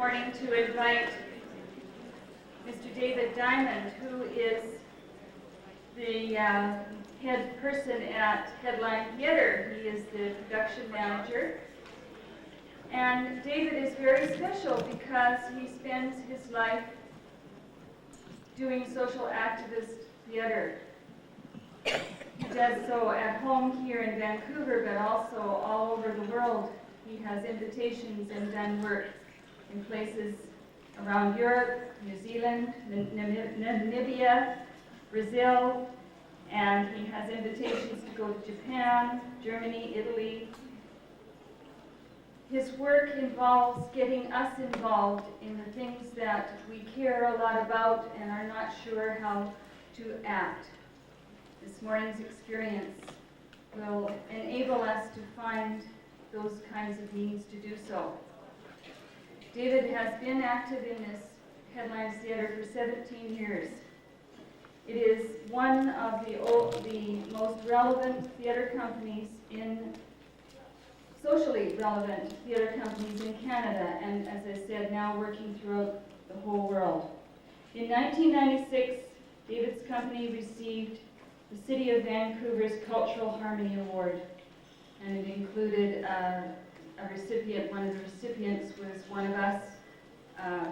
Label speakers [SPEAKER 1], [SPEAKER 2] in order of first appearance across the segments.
[SPEAKER 1] Morning to invite Mr. David Diamond, who is the head person at Headline Theatre. He is the production manager. And David is very special because he spends his life doing social activist theater. He does so at home here in Vancouver, but also all over the world. He has invitations and done work in places around Europe, New Zealand, Namibia, Brazil, and he has invitations to go to Japan, Germany, Italy. His work involves getting us involved in the things that we care a lot about and are not sure how to act. This morning's experience will enable us to find those kinds of means to do so. David has been active in this Headlines Theatre for 17 years. It is one of the most relevant theatre companies socially relevant theatre companies in Canada, and as I said, now working throughout the whole world. In 1996, David's company received the City of Vancouver's Cultural Harmony Award, and it included one of the recipients was one of us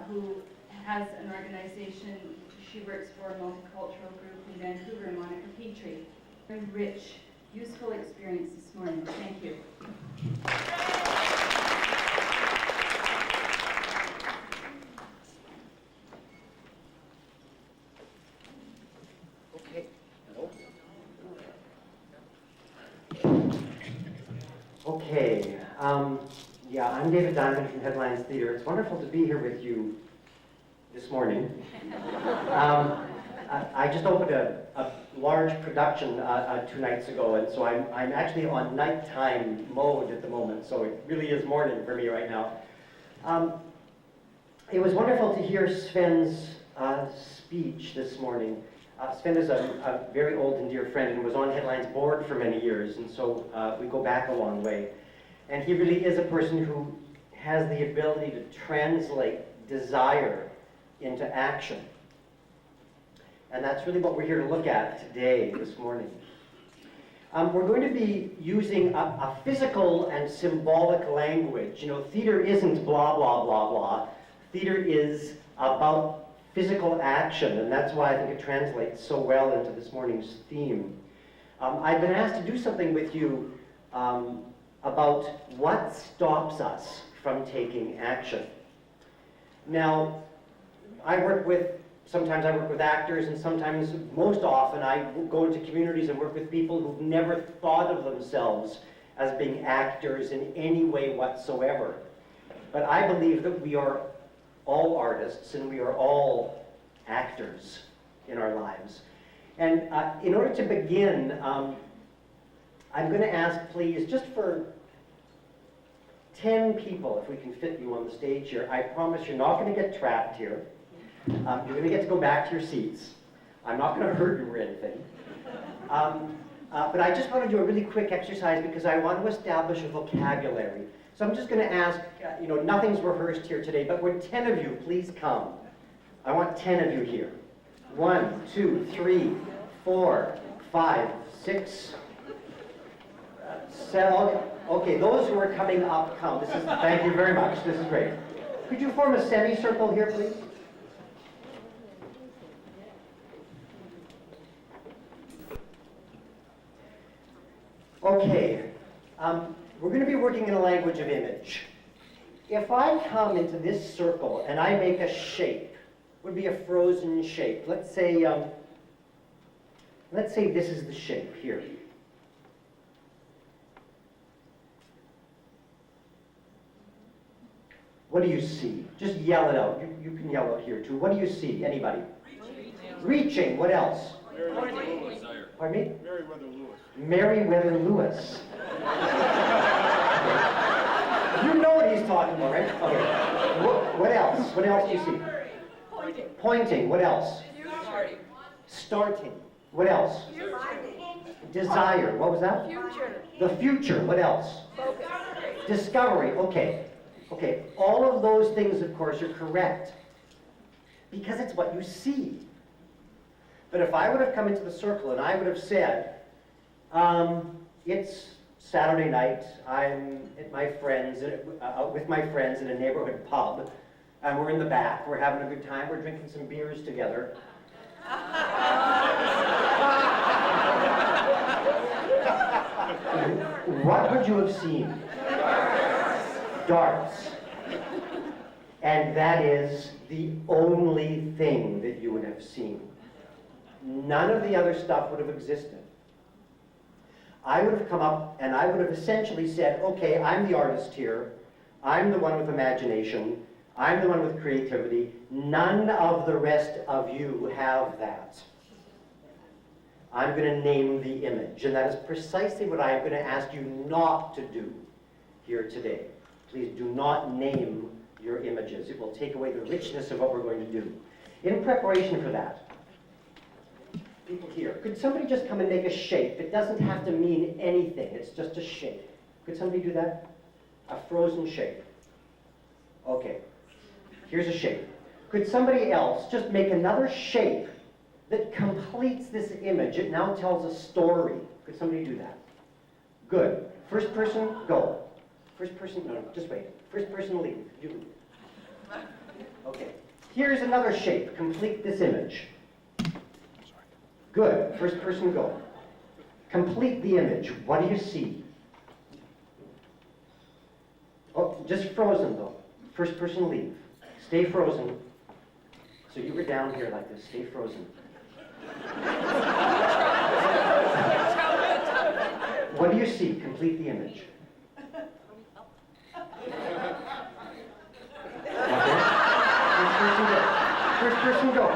[SPEAKER 1] who has an organization she works for, a multicultural group in Vancouver, Monica Petrie. Very rich, useful experience this morning. Thank you.
[SPEAKER 2] Okay. Hello. Okay. I'm David Diamond from Headlines Theatre. It's wonderful to be here with you this morning. I just opened a large production 2 nights ago, and so I'm actually on nighttime mode at the moment, so it really is morning for me right now. It was wonderful to hear Sven's speech this morning. Sven is a very old and dear friend and was on Headlines board for many years, and so we go back a long way. And he really is a person who has the ability to translate desire into action. And that's really what we're here to look at today, this morning. We're going to be using a physical and symbolic language. You know, theater isn't blah, blah, blah, blah. Theater is about physical action, and that's why I think it translates so well into this morning's theme. I've been asked to do something with you about what stops us from taking action. Now, sometimes I work with actors, and sometimes, most often, I go into communities and work with people who've never thought of themselves as being actors in any way whatsoever. But I believe that we are all artists and we are all actors in our lives. And in order to begin, I'm going to ask, please, just for 10 people, if we can fit you on the stage here. I promise you're not going to get trapped here. You're going to get to go back to your seats. I'm not going to hurt you or anything. But I just want to do a really quick exercise because I want to establish a vocabulary. So I'm just going to ask, nothing's rehearsed here today, but would 10 of you please come? I want 10 of you here. 1, 2, 3, 4, 5, 6, 7. Okay, those who are coming up, come. Thank you very much. This is great. Could you form a semicircle here, please? Okay, we're going to be working in a language of image. If I come into this circle and I make a shape, would be a frozen shape. Let's say this is the shape here. What do you see? Just yell it out. You can yell out here too. What do you see? Anybody? Reaching. What else? Pardon me? Merriweather-Lewis. You know what he's talking about, right? Okay. What else? What else do you see? Pointing. What else? Starting. What else? Desire. What was that?
[SPEAKER 3] Future.
[SPEAKER 2] The future. What else?
[SPEAKER 3] Focus.
[SPEAKER 2] Discovery. Okay. Okay, all of those things, of course, are correct because it's what you see. But if I would have come into the circle and I would have said, it's Saturday night, I'm at my friends, out with my friends in a neighborhood pub, and we're in the back, we're having a good time, we're drinking some beers together. What would you have seen? Darts. And that is the only thing that you would have seen. None of the other stuff would have existed. I would have come up and I would have essentially said, okay, I'm the artist here. I'm the one with imagination. I'm the one with creativity. None of the rest of you have that. I'm going to name the image. And that is precisely what I'm going to ask you not to do here today. Please do not name your images. It will take away the richness of what we're going to do. In preparation for that, people here, could somebody just come and make a shape? It doesn't have to mean anything. It's just a shape. Could somebody do that? A frozen shape. Okay. Here's a shape. Could somebody else just make another shape that completes this image? It now tells a story. Could somebody do that? Good. First person, go. First person, no, just wait. First person, leave. You leave. Okay. Here's another shape. Complete this image. Good. First person, go. Complete the image. What do you see? Oh, just frozen though. First person, leave. Stay frozen. So you were down here like this. Stay frozen. What do you see? Complete the image. Okay. First person, go. First person, go.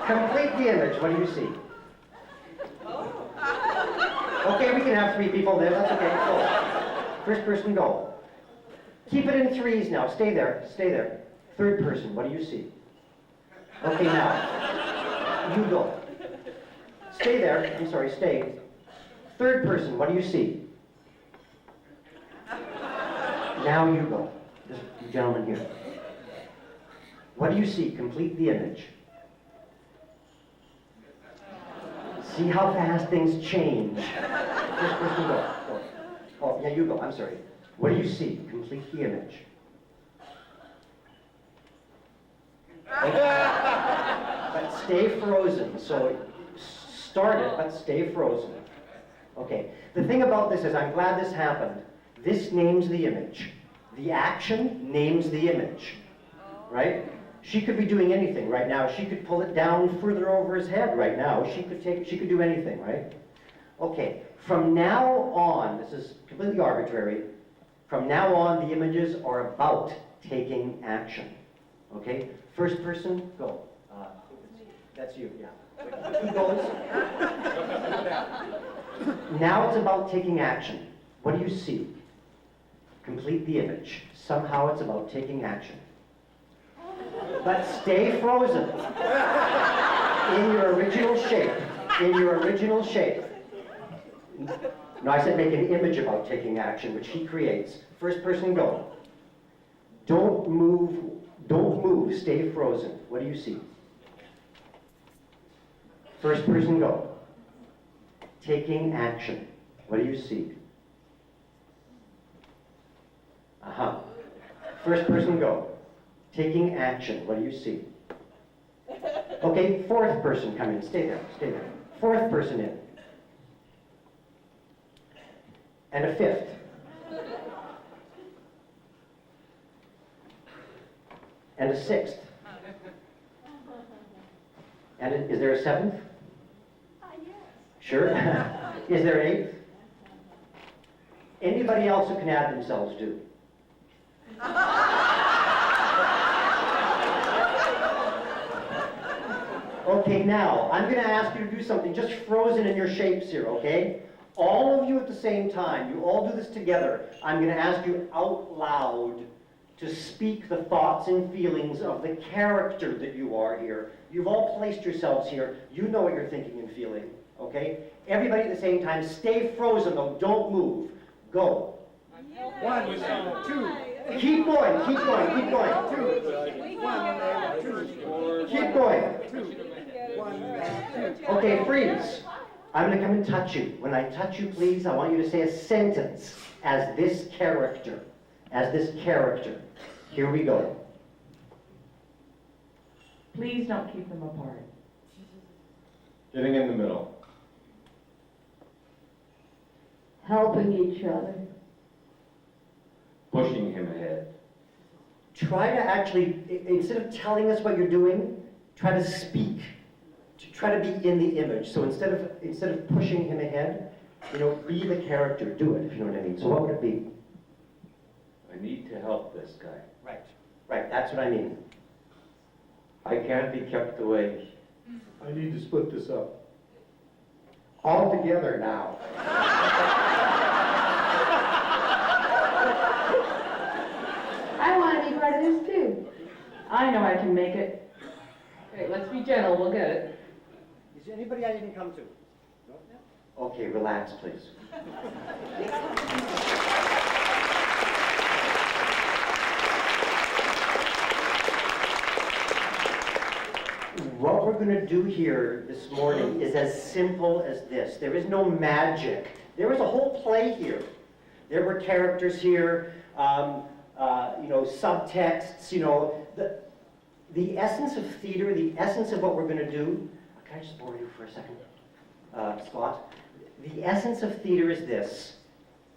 [SPEAKER 2] Complete the image. What do you see? Okay, we can have 3 people there. That's okay. Go. First person, go. Keep it in 3s now. Stay there. Stay there. Third person, what do you see? Okay, now. You go. Stay there. I'm sorry, stay. Third person, what do you see? Now you go. This gentleman here. What do you see? Complete the image. See how fast things change. First person, go. Go. Oh, yeah, you go. I'm sorry. What do you see? Complete the image. But stay frozen. So start it, but stay frozen. Okay. The thing about this is, I'm glad this happened. This names the image. The action names the image. Right? She could be doing anything right now. She could pull it down further over his head right now. She could do anything, right? Okay. From now on, this is completely arbitrary. From now on, the images are about taking action. Okay? First person, go. That's you, yeah. Who goes? Now it's about taking action. What do you see? Complete the image. Somehow it's about taking action. But stay frozen in your original shape. In your original shape. No, I said make an image about taking action, which he creates. First person, go. Don't move. Don't move. Stay frozen. What do you see? First person, go. Taking action. What do you see? Uh-huh. First person, go. Taking action. What do you see? Okay, fourth person, come in. Stay there. Stay there. Fourth person in. And a fifth. And a sixth. And is there a seventh?
[SPEAKER 1] Yes.
[SPEAKER 2] Sure. Is there an eighth? Anybody else who can add themselves do? Okay, now, I'm going to ask you to do something just frozen in your shapes here, okay? All of you at the same time, you all do this together. I'm going to ask you out loud to speak the thoughts and feelings of the character that you are here. You've all placed yourselves here. You know what you're thinking and feeling, okay? Everybody at the same time, stay frozen though, don't move. Go.
[SPEAKER 3] 1, 2,
[SPEAKER 2] Keep going, keep going, keep going. Keep going. Okay, freeze. I'm going to come and touch you. When I touch you, please, I want you to say a sentence as this character. As this character. Here we go.
[SPEAKER 3] Please don't keep them apart.
[SPEAKER 4] Getting in the middle.
[SPEAKER 3] Helping each other.
[SPEAKER 4] Pushing him ahead.
[SPEAKER 2] Try to actually, instead of telling us what you're doing, try to speak. Try to be in the image. So instead of pushing him ahead, be the character. Do it, if you know what I mean. So what would it be?
[SPEAKER 4] I need to help this guy.
[SPEAKER 2] Right, that's what I mean.
[SPEAKER 4] I can't be kept away.
[SPEAKER 5] I need to split this up. All together now.
[SPEAKER 3] I want to be part of this too. I know I can make it. Okay, let's be gentle, we'll get it.
[SPEAKER 2] Is there anybody I didn't come to? No? Okay, relax, please. What we're going to do here this morning is as simple as this. There is no magic. There was a whole play here. There were characters here, subtexts, the essence of theater, the essence of what we're going to do. Can I just borrow you for a second, Scott? The essence of theater is this.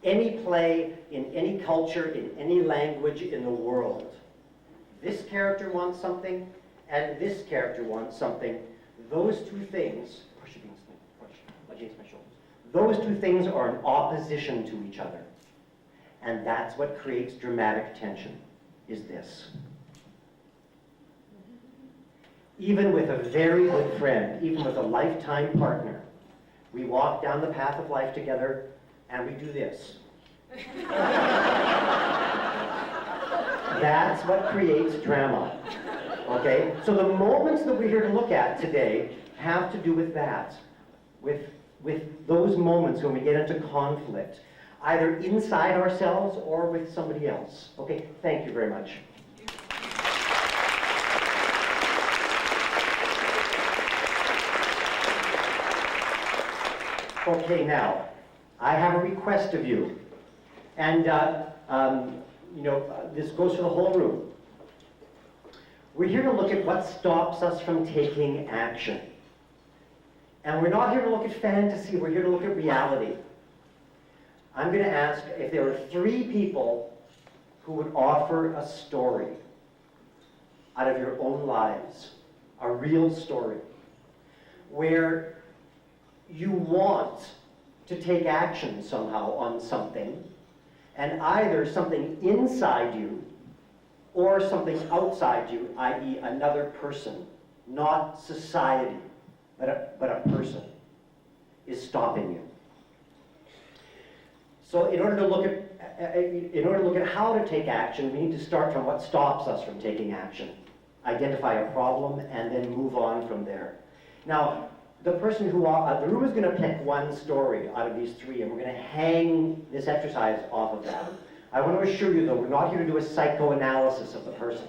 [SPEAKER 2] Any play, in any culture, in any language in the world, this character wants something, and this character wants something. Those two things, push against my shoulders. Those two things are in opposition to each other. And that's what creates dramatic tension, is this. Even with a very good friend, even with a lifetime partner, we walk down the path of life together and we do this. That's what creates drama. Okay? So the moments that we're here to look at today have to do with that. With those moments when we get into conflict, either inside ourselves or with somebody else. Okay? Thank you very much. Okay, now, I have a request of you. And, this goes for the whole room. We're here to look at what stops us from taking action. And we're not here to look at fantasy, we're here to look at reality. I'm going to ask if there are 3 people who would offer a story out of your own lives, a real story, where you want to take action somehow on something, and either something inside you or something outside you, i.e. another person, not society, but a person, is stopping you. So in order to look at how to take action, we need to start from what stops us from taking action. Identify a problem and then move on from there. Now, the person who, the room is going to pick one story out of these 3, and we're going to hang this exercise off of that. I want to assure you, though, we're not here to do a psychoanalysis of the person.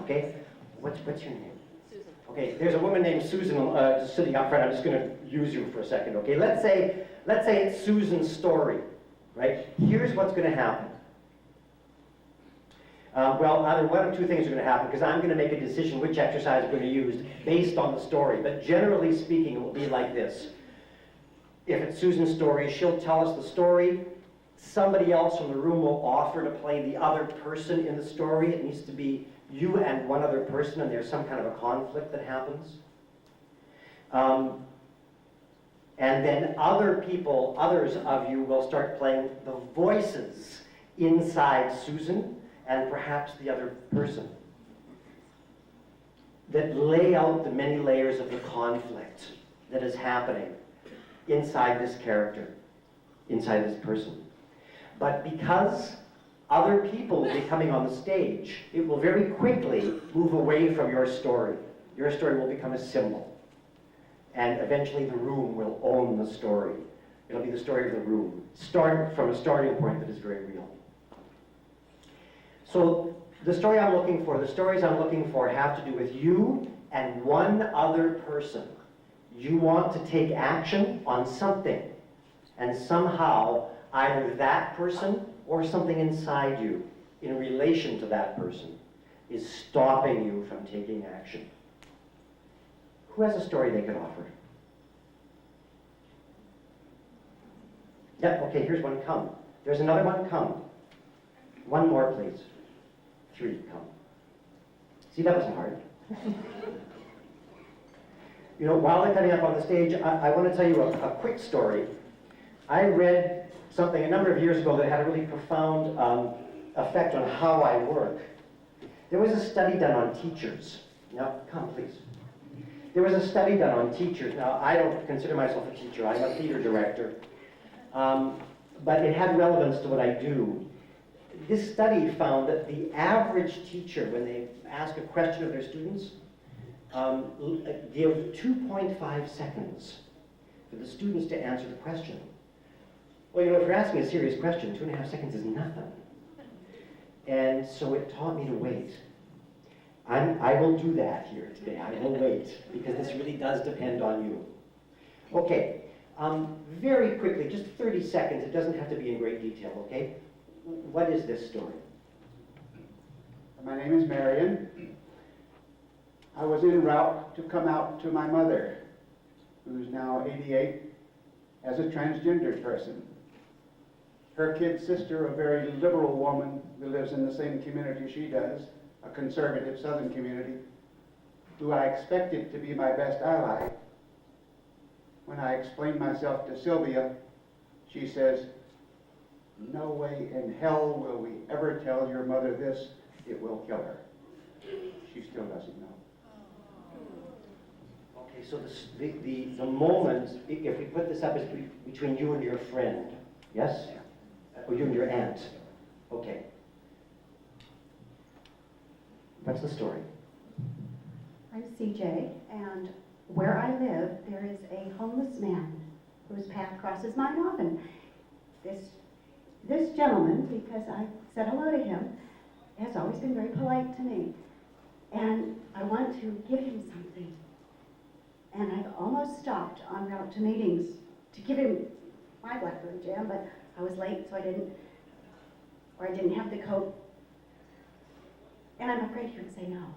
[SPEAKER 2] Okay? What's your name? Susan. Okay, there's a woman named Susan just sitting up front. I'm just going to use you for a second. Okay, let's say it's Susan's story, right? Here's what's going to happen. Well, either one of 2 things are going to happen, because I'm going to make a decision which exercise we're going to use based on the story. But generally speaking, it will be like this. If it's Susan's story, she'll tell us the story. Somebody else from the room will offer to play the other person in the story. It needs to be you and one other person, and there's some kind of a conflict that happens. And then others of you will start playing the voices inside Susan and perhaps the other person, that lay out the many layers of the conflict that is happening inside this character, inside this person. But because other people will be coming on the stage, it will very quickly move away from your story. Your story will become a symbol. And eventually the room will own the story. It'll be the story of the room, from a starting point that is very real. So the stories I'm looking for have to do with you and one other person. You want to take action on something, and somehow either that person or something inside you in relation to that person is stopping you from taking action. Who has a story they could offer? Yeah, okay, here's one, come. There's another one, come. One more, please. 3, come. See, that wasn't hard. You know, while they're coming up on the stage, I want to tell you a quick story. I read something a number of years ago that had a really profound effect on how I work. There was a study done on teachers. Now, come, please. There was a study done on teachers. Now, I don't consider myself a teacher. I'm a theater director. But it had relevance to what I do. This study found that the average teacher, when they ask a question of their students, give 2.5 seconds for the students to answer the question. Well, you know, if you're asking a serious question, 2.5 seconds is nothing. And so it taught me to wait. I will do that here today. I will wait, because this really does depend on you. Okay, very quickly, just 30 seconds. It doesn't have to be in great detail, okay? What is this story?
[SPEAKER 6] My name is Marion. I was en route to come out to my mother, who's now 88, as a transgender person. Her kid sister, a very liberal woman who lives in the same community she does, a conservative southern community, who I expected to be my best ally. When I explained myself to Sylvia, she says, "No way in hell will we ever tell your mother this. It will kill her." She still doesn't know.
[SPEAKER 2] Okay, so the moment, if we put this up, is between you and your friend, yes? Or you and your aunt. Okay. What's the story?
[SPEAKER 7] I'm CJ, and where I live, there is a homeless man whose path crosses mine often. This gentleman, because I said hello to him, has always been very polite to me. And I want to give him something. And I've almost stopped en route to meetings to give him my blackberry jam, but I was late, so I didn't have the coat. And I'm afraid he would say no.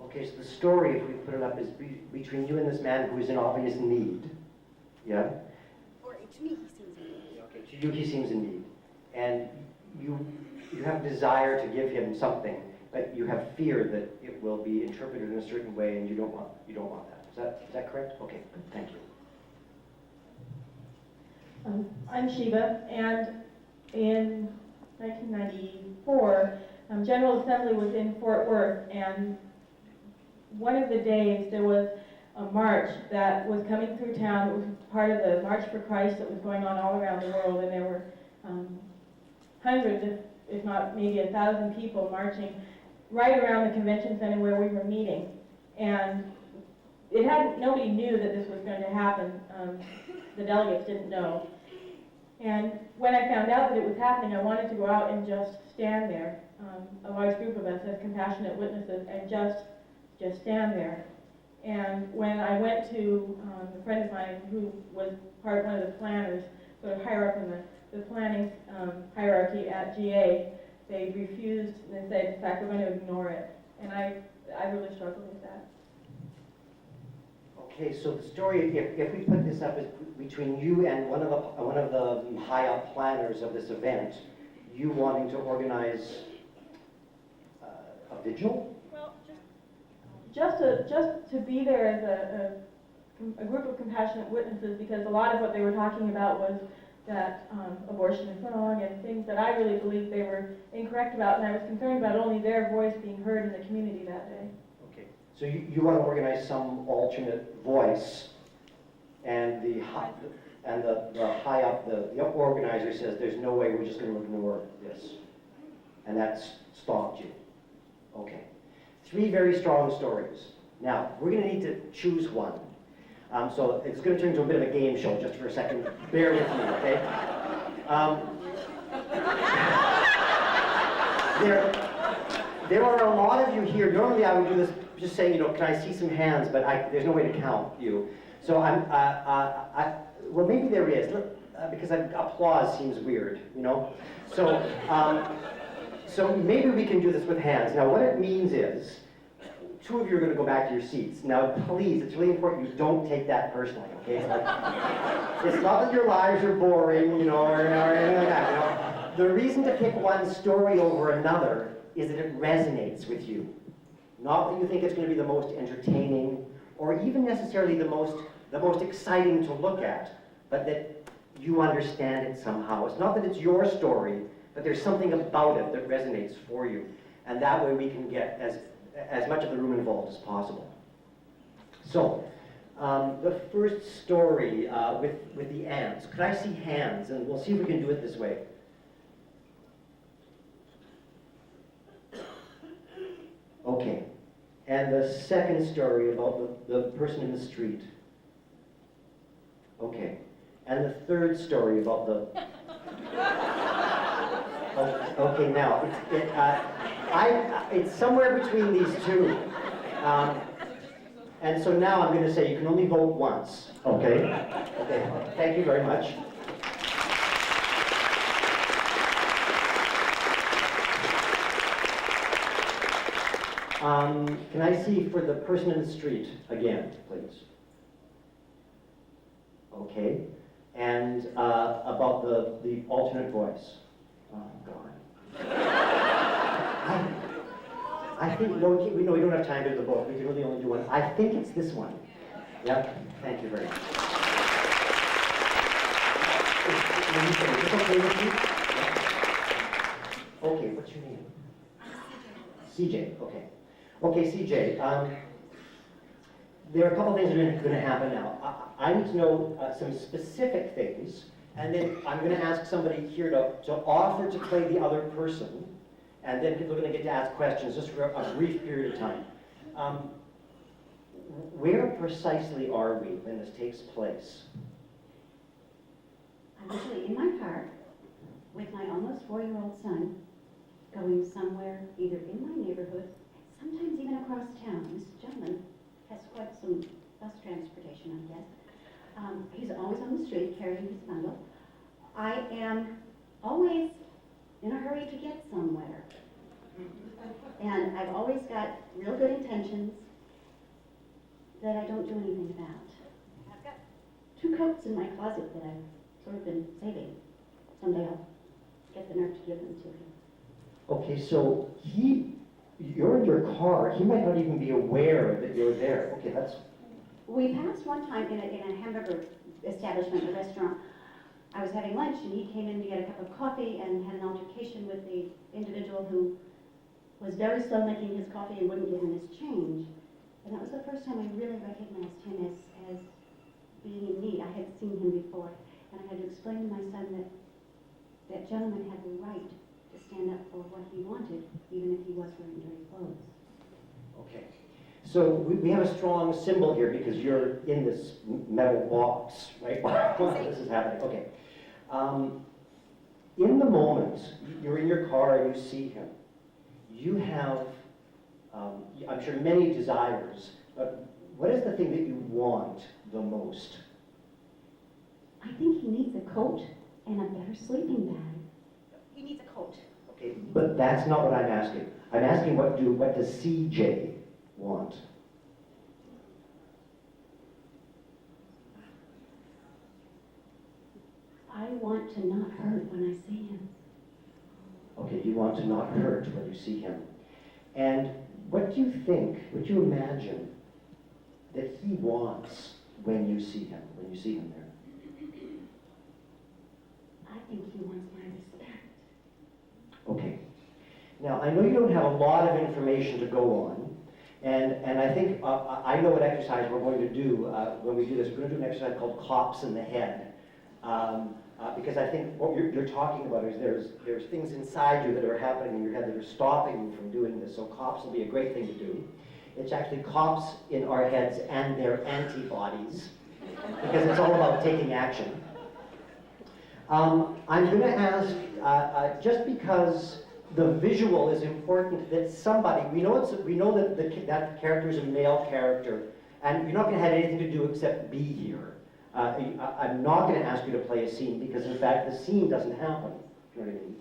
[SPEAKER 2] Okay, so the story, if we put it up, is between you and this man who is in obvious need. Yeah?
[SPEAKER 7] Or to me, he seems in need.
[SPEAKER 2] Okay, to you he seems in need. And you have desire to give him something, but you have fear that it will be interpreted in a certain way, and you don't want that. Is that correct? Okay, good, thank you.
[SPEAKER 8] I'm Sheba, and in 1994, General Assembly was in Fort Worth, and one of the days there was a march that was coming through town. It was part of the March for Christ that was going on all around the world, and there were hundreds, if not maybe 1,000 people marching right around the convention center where we were meeting. And nobody knew that this was going to happen. The delegates didn't know. And when I found out that it was happening, I wanted to go out and just stand there, a large group of us as compassionate witnesses, and just stand there. And when I went to a friend of mine who was one of the planners, sort of higher up in the planning hierarchy at GA, they refused and said, in fact, we're going to ignore it. And I really struggled with that.
[SPEAKER 2] Okay, so the story, if we put this up, is between you and one of the high-up planners of this event, you wanting to organize a vigil?
[SPEAKER 8] Well, just to be there as a group of compassionate witnesses, because a lot of what they were talking about was that abortion is wrong and things that I really believed they were incorrect about, and I was concerned about only their voice being heard in the community that day.
[SPEAKER 2] Okay, so you want to organize some alternate voice, and the high up, the organizer says, there's no way, we're just going to ignore this. And that's stopped you. Okay. 3 very strong stories. Now, we're going to need to choose one. So it's going to turn into a bit of a game show just for a second. Bear with me, okay? There are a lot of you here. Normally I would do this just saying, you know, can I see some hands? But there's no way to count you. So well, maybe there is, because applause seems weird, you know? So, so maybe we can do this with hands. Now, what it means is, two of you are going to go back to your seats. Now, please, it's really important you don't take that personally, okay? It's not that your lives are boring, you know, or anything like that, you know? The reason to pick one story over another is that it resonates with you. Not that you think it's going to be the most entertaining, or even necessarily the most exciting to look at, but that you understand it somehow. It's not that it's your story, but there's something about it that resonates for you. And that way we can get as much of the room involved as possible. So, the first story with the ants. Could I see hands? And we'll see if we can do it this way. Okay. And the second story about the person in the street. Okay. And the third story about the... Okay, now, it's somewhere between these two. And so now I'm going to say you can only vote once, okay? Okay, thank you very much. Can I see for the person in the street again, please? Okay. And about the alternate voice. Oh, God. I think, no, we don't have time to do the book. We can really only do one. I think it's this one. Yep. Thank you very much. Is this okay with you? Yeah. Okay, what's your name? CJ, okay. Okay, CJ, there are a couple things that are going to happen now. I need to know some specific things, and then I'm going to ask somebody here to offer to play the other person, and then people are going to get to ask questions just for a brief period of time. Where precisely are we when this takes place?
[SPEAKER 7] I'm usually in my car with my almost 4-year-old son, going somewhere either in my neighborhood, sometimes even across town. This gentleman has quite some bus transportation, I guess. He's always on the street carrying his bundle. I am always in a hurry to get somewhere. And I've always got real good intentions that I don't do anything about. I've got 2 coats in my closet that I've sort of been saving. Someday I'll get the nerve to give them to him.
[SPEAKER 2] Okay, so you're in your car. He might not even be aware that you're there. Okay, that's...
[SPEAKER 7] We passed one time in a hamburger establishment, a restaurant. I was having lunch and he came in to get a cup of coffee and had an altercation with the individual who was very slow making his coffee and wouldn't give him his change. And that was the first time I really recognized him as being in need. I had seen him before, and I had to explain to my son that that gentleman had the right to stand up for what he wanted, even if he was wearing dirty clothes.
[SPEAKER 2] Okay. So we have a strong symbol here because you're in this metal box, right? This is happening. Okay. In the moment, you're in your car and you see him. You have, I'm sure, many desires, but what is the thing that you want the most?
[SPEAKER 7] I think he needs a coat and a better sleeping bag. He needs a coat.
[SPEAKER 2] Okay, but that's not what I'm asking. I'm asking what does CJ want?
[SPEAKER 7] I want to not hurt when I see him.
[SPEAKER 2] Okay, you want to not hurt when you see him. And what do you think, what do you imagine that he wants when you see him there?
[SPEAKER 7] I think he wants my respect.
[SPEAKER 2] Okay. Now, I know you don't have a lot of information to go on, and I think, I know what exercise we're going to do when we do this. We're going to do an exercise called Cops in the Head. Because I think what you're talking about is there's things inside you that are happening in your head that are stopping you from doing this. So cops will be a great thing to do. It's actually cops in our heads and their antibodies, because it's all about taking action. I'm going to ask, just because the visual is important, that somebody, we know that that character is a male character, and you're not going to have anything to do except be here. I'm not going to ask you to play a scene, because in fact the scene doesn't happen, you know what I mean?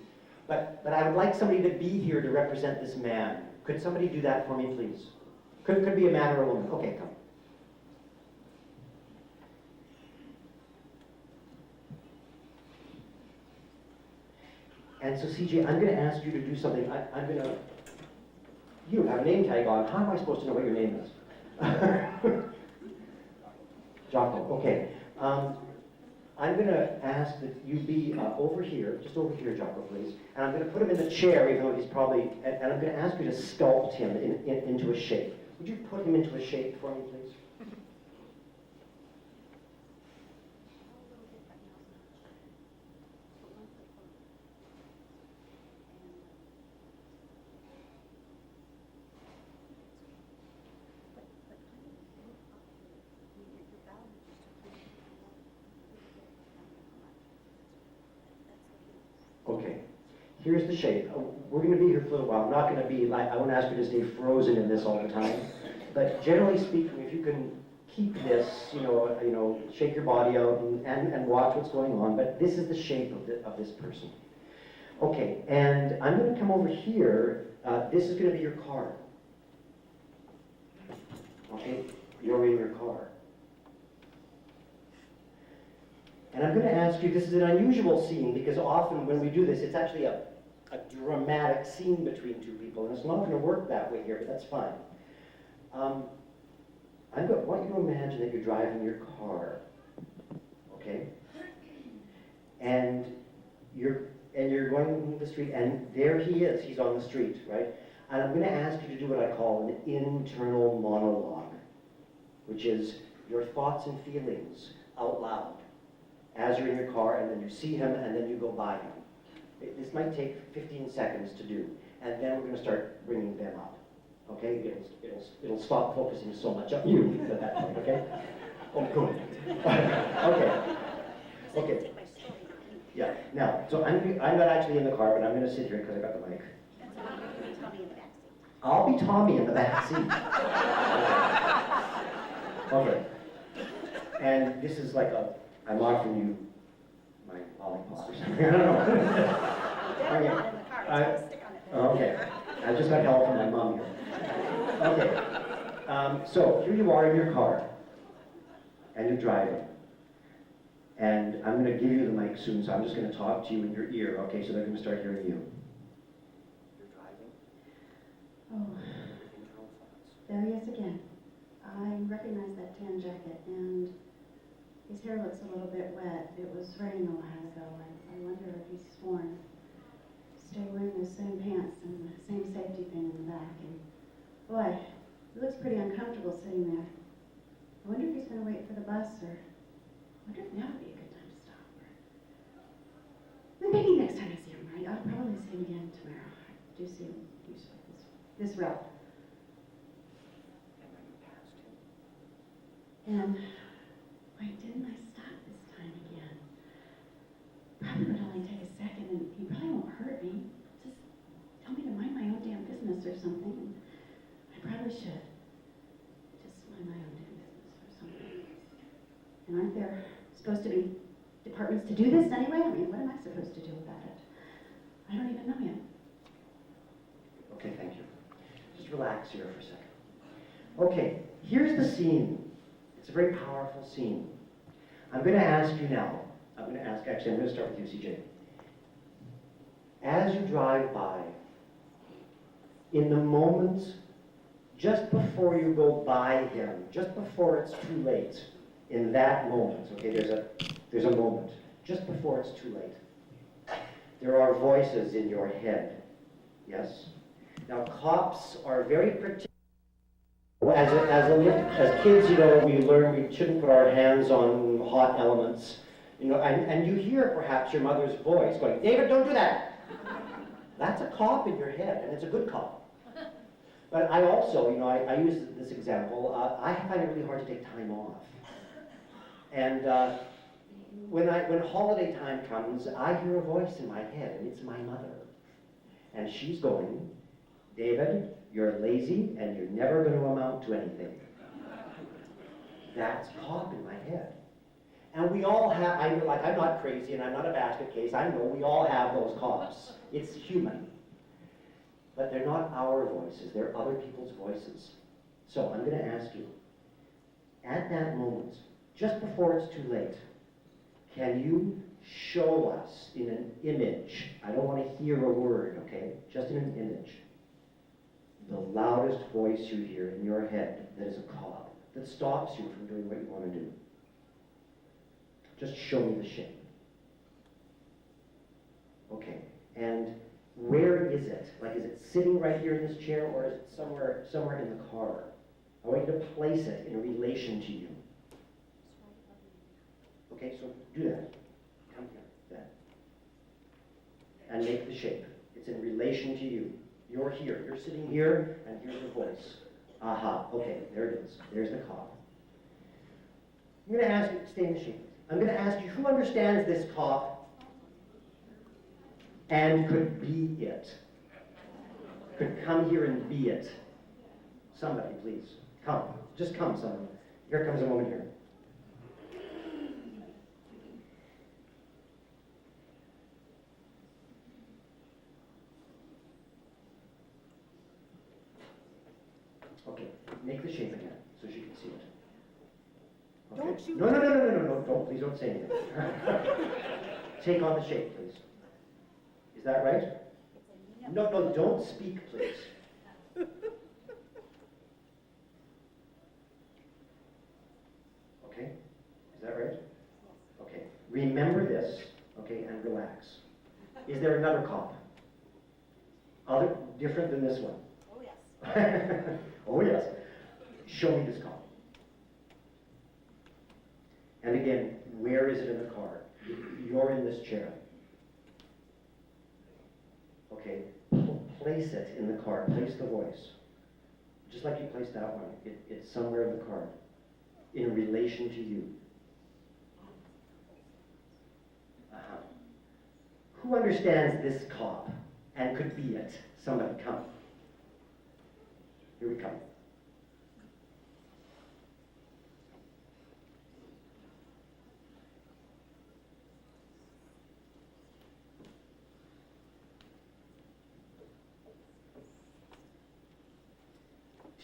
[SPEAKER 2] But I would like somebody to be here to represent this man. Could somebody do that for me, please? Could be a man or a woman. Okay, come. And so, CJ, I'm going to ask you to do something. I'm going to... You have a name tag on. How am I supposed to know what your name is? Jocko, okay. I'm going to ask that you be over here, just over here, Jocko, please. And I'm going to put him in the chair, even though he's probably... And I'm going to ask you to sculpt him into a shape. Would you put him into a shape for me, please? Okay, here's the shape. We're going to be here for a little while. I'm not going to be like, I won't ask you to stay frozen in this all the time. But generally speaking, if you can keep this, shake your body out and watch what's going on. But this is the shape of this person. Okay, and I'm going to come over here. This is going to be your car. Okay, you're in your car. And I'm going to ask you, this is an unusual scene, because often when we do this, it's actually a dramatic scene between two people, and it's not going to work that way here, but that's fine. I want you to imagine that you're driving your car, okay? And you're going the street, and there he is. He's on the street, right? And I'm going to ask you to do what I call an internal monologue, which is your thoughts and feelings out loud as you're in your car, and then you see him, and then you go by him. This might take 15 seconds to do, and then we're going to start bringing them up. Okay? It'll stop focusing so much on you at that point. Okay? Oh, good. Okay. Yeah. Now, so I'm not actually in the car, but I'm going to sit here because I got the mic. I'll be Tommy in the back seat. Okay. And this is like I'm offering you my lollipop or something. I don't know. Okay. I just got help from my mom here. Okay. So here you are in your car, and you're driving. And I'm going to give you the mic soon, so I'm just going to talk to you in your ear, okay? So they're going to start hearing you. You're driving.
[SPEAKER 7] Oh, there he is again. I recognize that tan jacket, and his hair looks a little bit wet. It was raining a while ago. I wonder if he's sworn to stay wearing those same pants and the same safety pin in the back. And boy, he looks pretty uncomfortable sitting there. I wonder if he's going to wait for the bus, or I wonder if now would be a good time to stop. Then maybe next time I see him, right? I'll probably see him again tomorrow. I do see him usually this route. And why didn't I stop this time again? Probably would only take a second, and he probably won't hurt me. Just tell me to mind my own damn business or something, and I probably should. Just mind my own damn business or something. And aren't there supposed to be departments to do this anyway? I mean, what am I supposed to do about it? I don't even know him.
[SPEAKER 2] Okay, thank you. Just relax here for a second. Okay, here's the scene. It's a very powerful scene. I'm going to ask you now, I'm going to start with you, CJ. As you drive by, in the moments just before you go by him, just before it's too late, in that moment, okay, there's a moment, just before it's too late, there are voices in your head, yes? Now, cops are very particular. As kids, we learn we shouldn't put our hands on hot elements, and you hear perhaps your mother's voice going, "David, don't do that." That's a cop in your head, and it's a good cop. But I also, I use this example. I find it really hard to take time off, and when holiday time comes, I hear a voice in my head, and it's my mother. And she's going, David, you're lazy and you're never going to amount to anything. That's cop in my head. And we all have, I'm not crazy and I'm not a basket case. I know we all have those cops. It's human. But they're not our voices. They're other people's voices. So I'm going to ask you, at that moment, just before it's too late, can you show us in an image, I don't want to hear a word, okay, just in an image, the loudest voice you hear in your head that is a cop, that stops you from doing what you want to do? Just show me the shape. Okay, and where is it? Like, is it sitting right here in this chair, or is it somewhere in the car? I want you to place it in relation to you. Okay, so do that. Come here, then. And make the shape. It's in relation to you. You're here. You're sitting here, and here's the voice. Aha, okay, there it is. There's the cop. I'm going to ask you, stay in the shape. I'm going to ask you, who understands this cop and could be it? Could come here and be it? Somebody, please. Come. Just come, someone. Here comes a woman here. Okay, make the shape again so she can see it. Okay.
[SPEAKER 7] Don't you-
[SPEAKER 2] No, don't, please don't say anything. Take on the shape, please. Is that right? No, don't speak, please. Okay, is that right? Okay, remember this, okay, and relax. Is there another cop? Different than this one?
[SPEAKER 7] Oh, yes.
[SPEAKER 2] Oh, yes. Show me this cop. And again, where is it in the car? You're in this chair. Okay, place it in the car. Place the voice. Just like you placed that one. It's somewhere in the car. In relation to you. Uh-huh. Who understands this cop and could be it? Somebody come. Here we come.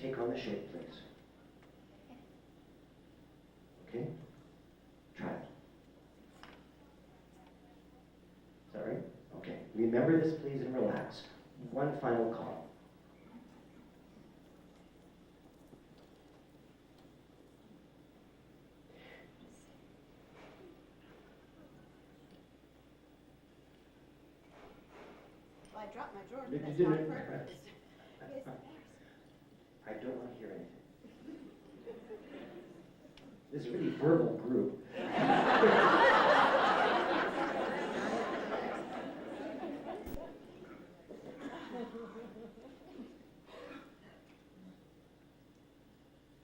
[SPEAKER 2] Take on the shape, please. Okay? Try it. Is that right? Okay. Remember this, please, and relax. One final call.
[SPEAKER 7] Well, I dropped my drawer,
[SPEAKER 2] You
[SPEAKER 7] but that's
[SPEAKER 2] did
[SPEAKER 7] not
[SPEAKER 2] it.
[SPEAKER 7] purpose. It's
[SPEAKER 2] I don't want to hear anything. This is a really verbal group.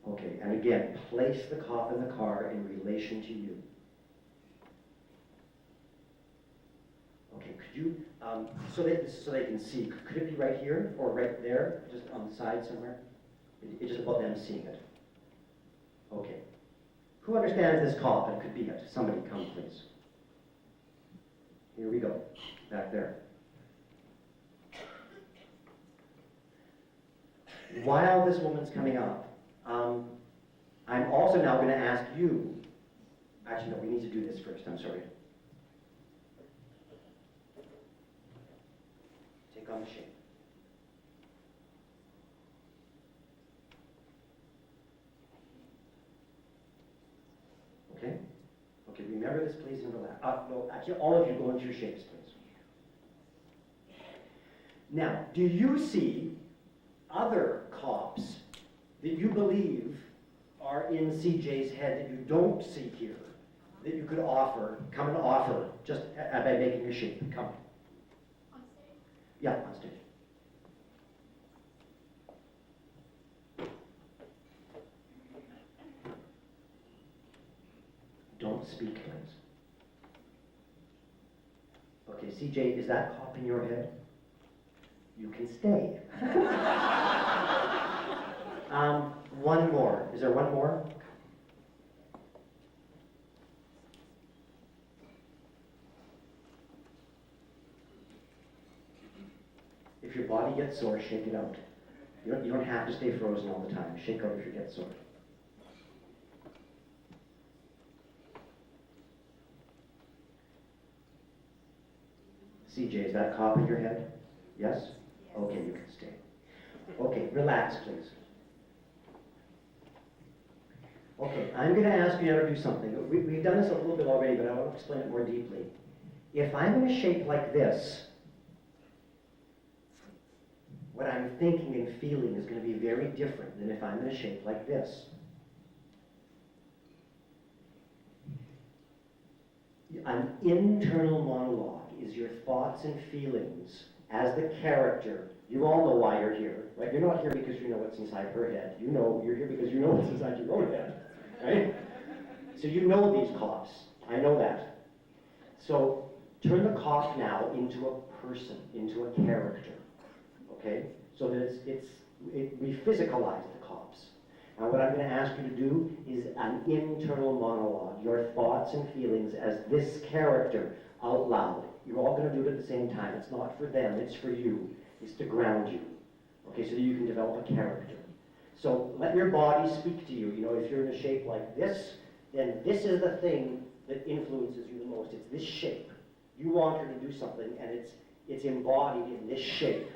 [SPEAKER 2] Okay, and again, place the cop in the car in relation to you. Okay, could you, so they can see, could it be right here or right there, just on the side somewhere? It's just about them seeing it. Okay. Who understands this cop and could be it? Somebody come, please. Here we go. Back there. While this woman's coming up, I'm also now going to ask you, actually no, we need to do this first, I'm sorry. Take on the shape. Okay? Okay, remember this, please, and relax. No, actually, all of you go into your shapes, please. Now, do you see other cops that you believe are in CJ's head that you don't see here, that you could offer, come and offer, just by making your shape? Come.
[SPEAKER 1] On stage?
[SPEAKER 2] Yeah, on stage. Don't speak, please. Okay, CJ, is that cop in your head? you can stay. One more. Is there one more? If your body gets sore, shake it out. You don't have to stay frozen all the time. Shake out if you get sore. CJ, is that cop in your head? Yes? Okay, you can stay. Okay, relax, please. Okay, I'm going to ask you now to do something. We've done this a little bit already, but I want to explain it more deeply. If I'm in a shape like this, what I'm thinking and feeling is going to be very different than if I'm in a shape like this. An internal monologue is your thoughts and feelings as the character. You all know why you're here, right? You're not here because you know what's inside her head. You know you're here because you know what's inside your own head, right? So you know these cops. I know that. So turn the cop now into a person, into a character, okay? So that we physicalize the cops. Now what I'm going to ask you to do is an internal monologue, your thoughts and feelings as this character out loud. You're all going to do it at the same time. It's not for them, it's for you. It's to ground you, okay, so that you can develop a character. So let your body speak to you. You know, if you're in a shape like this, then this is the thing that influences you the most. It's this shape. You want her to do something, and it's embodied in this shape.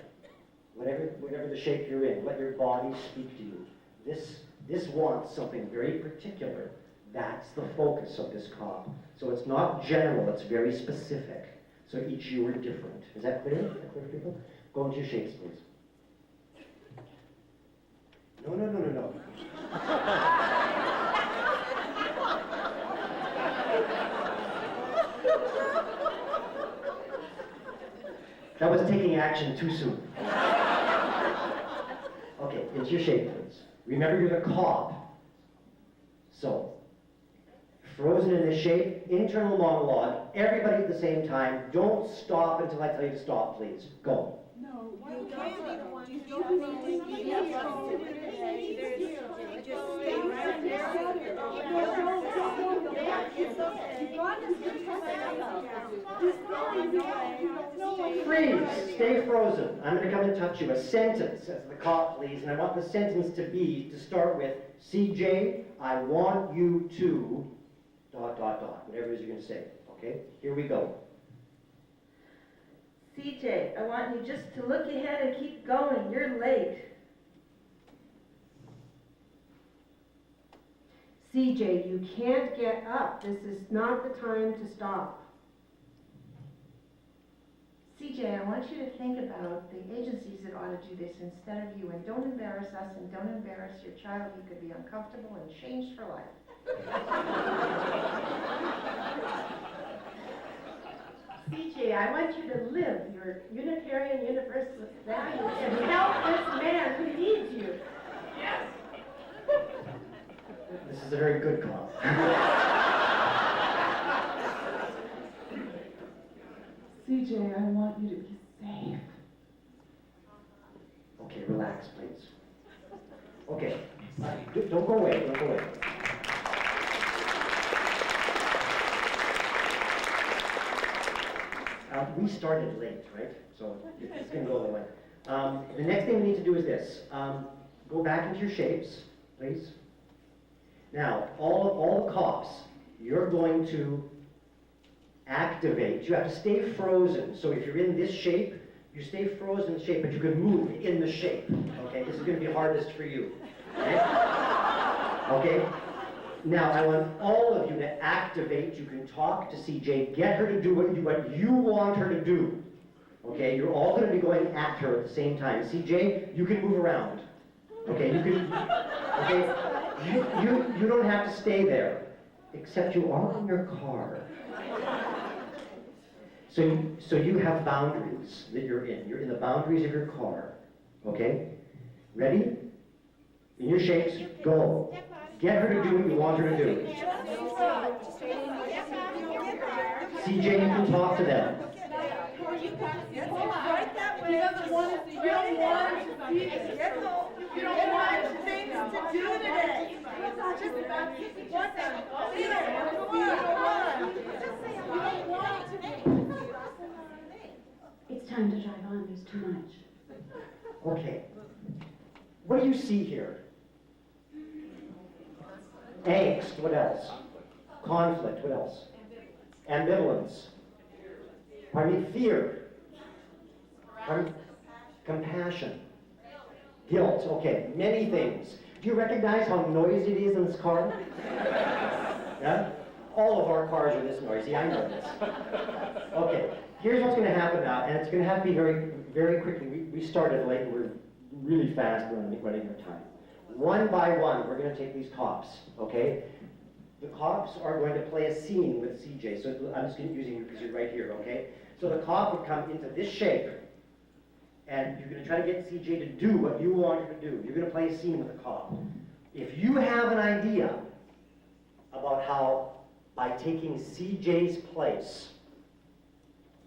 [SPEAKER 2] Whatever the shape you're in, let your body speak to you. This wants something very particular. That's the focus of this cop. So it's not general, it's very specific. So each you are different. Is that clear? Is that clear for people? Go into your shapes, please. No. That was taking action too soon. Okay, into your shape, please. Remember, you're the cop. So, frozen in this shape, internal monologue, everybody at the same time. Don't stop until I tell you to stop, please. Go.
[SPEAKER 9] No, you can't be the one. You don't need to be just stay right there.
[SPEAKER 2] Freeze. Stay frozen. I'm going to come and touch you. A sentence as the cop, please. And I want the sentence to start with, CJ, I want you to... ... whatever it is you're going to say. Okay? Here we go.
[SPEAKER 1] CJ, I want you just to look ahead and keep going. You're late.
[SPEAKER 9] CJ, you can't get up. This is not the time to stop. CJ, I want you to think about the agencies that ought to do this instead of you, and don't embarrass us and don't embarrass your child. He could be uncomfortable and changed for life. CJ, I want you to live your Unitarian Universalist values and help this man who needs you. Yes.
[SPEAKER 2] This is a very good call.
[SPEAKER 3] CJ, I want you to be safe.
[SPEAKER 2] Okay, relax, please. Okay, don't go away, don't go away. We started late, right? So it's going to go the way. The next thing we need to do is this. Go back into your shapes, please. Now, all the cops, you're going to activate. You have to stay frozen. So if you're in this shape, you stay frozen in the shape, but you can move in the shape. Okay, this is going to be hardest for you. Okay? Now, I want all of you to activate. You can talk to CJ. Get her to do what you want her to do. Okay? You're all going to be going at her at the same time. CJ, you can move around. Okay? You can... Okay? You don't have to stay there. Except you are in your car. So you have boundaries that you're in. You're in the boundaries of your car. Okay? Ready? In your shapes, go. Get her to do what you want her to do. CJ, you can talk to them.
[SPEAKER 9] Right that way.
[SPEAKER 3] He doesn't want to see, you don't want to see this.
[SPEAKER 9] Get home. You don't want things to do today. Just what the, Peter, come on. Just say you don't want it today.
[SPEAKER 7] It's time to drive on, there's too much.
[SPEAKER 2] Okay. What do you see here? Angst, what else? Conflict, what else? Ambivalence. Pardon me, fear. Pardon? Compassion. Guilt, okay, many things. Do you recognize how noisy it is in this car? Yeah? All of our cars are this noisy, I know this. Okay, here's what's going to happen now, and it's going to have to be very, very quickly. We started late, we're really fast running out of time. One by one, we're going to take these cops, okay? The cops are going to play a scene with CJ, so I'm just using you because you're right here, okay? So the cop would come into this shape, and you're going to try to get CJ to do what you want her to do. You're going to play a scene with the cop. If you have an idea about how, by taking CJ's place,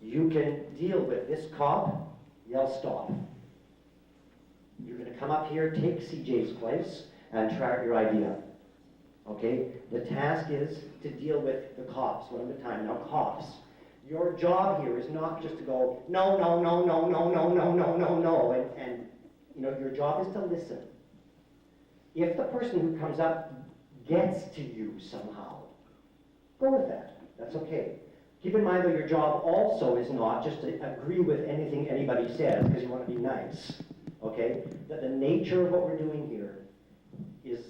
[SPEAKER 2] you can deal with this cop, yell stop. You're going to come up here, take CJ's place, and try out your idea. Okay? The task is to deal with the cops one at a time. Now, cops, your job here is not just to go, no, no, no, no, no, no, no, no, no, no, and you know, your job is to listen. If the person who comes up gets to you somehow, go with that. That's okay. Keep in mind, though, your job also is not just to agree with anything anybody says because you want to be nice. Okay? That the nature of what we're doing here is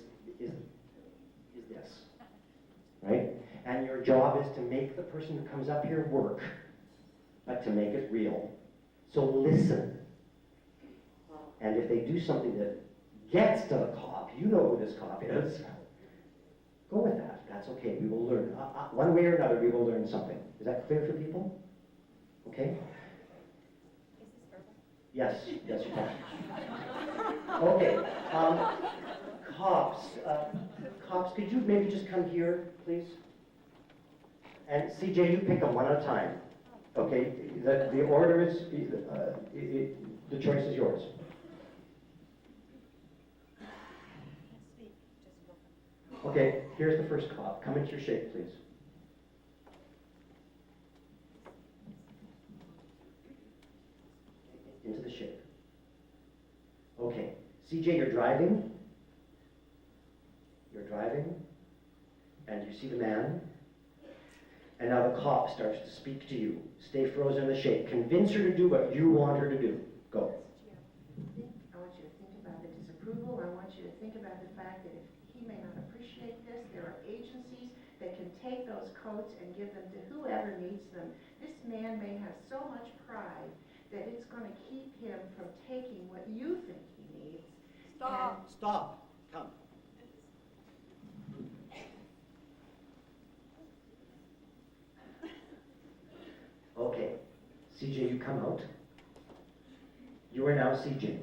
[SPEAKER 2] this. Right? And your job is to make the person who comes up here work, but to make it real. So listen. And if they do something that gets to the cop, you know who this cop is, go with that. That's okay. We will learn. One way or another, we will learn something. Is that clear for people? Okay? Yes, yes, you can. Okay. Cops, could you maybe just come here, please? And CJ, you pick them one at a time. Okay? The order is, the choice is yours. Okay, here's the first cop. Come into your shape, please. Into the shape. Okay, CJ, you're driving. You're driving, and you see the man. And now the cop starts to speak to you. Stay frozen in the shape. Convince her to do what you want her to do. Go.
[SPEAKER 9] I want you to think about the disapproval. I want you to think about the fact that if he may not appreciate this, there are agencies that can take those coats and give them to whoever needs them. This man may have so much pride that it's going to keep him from taking what you think he needs.
[SPEAKER 2] Stop. Stop. Come. Okay. CJ, you come out. You are now CJ.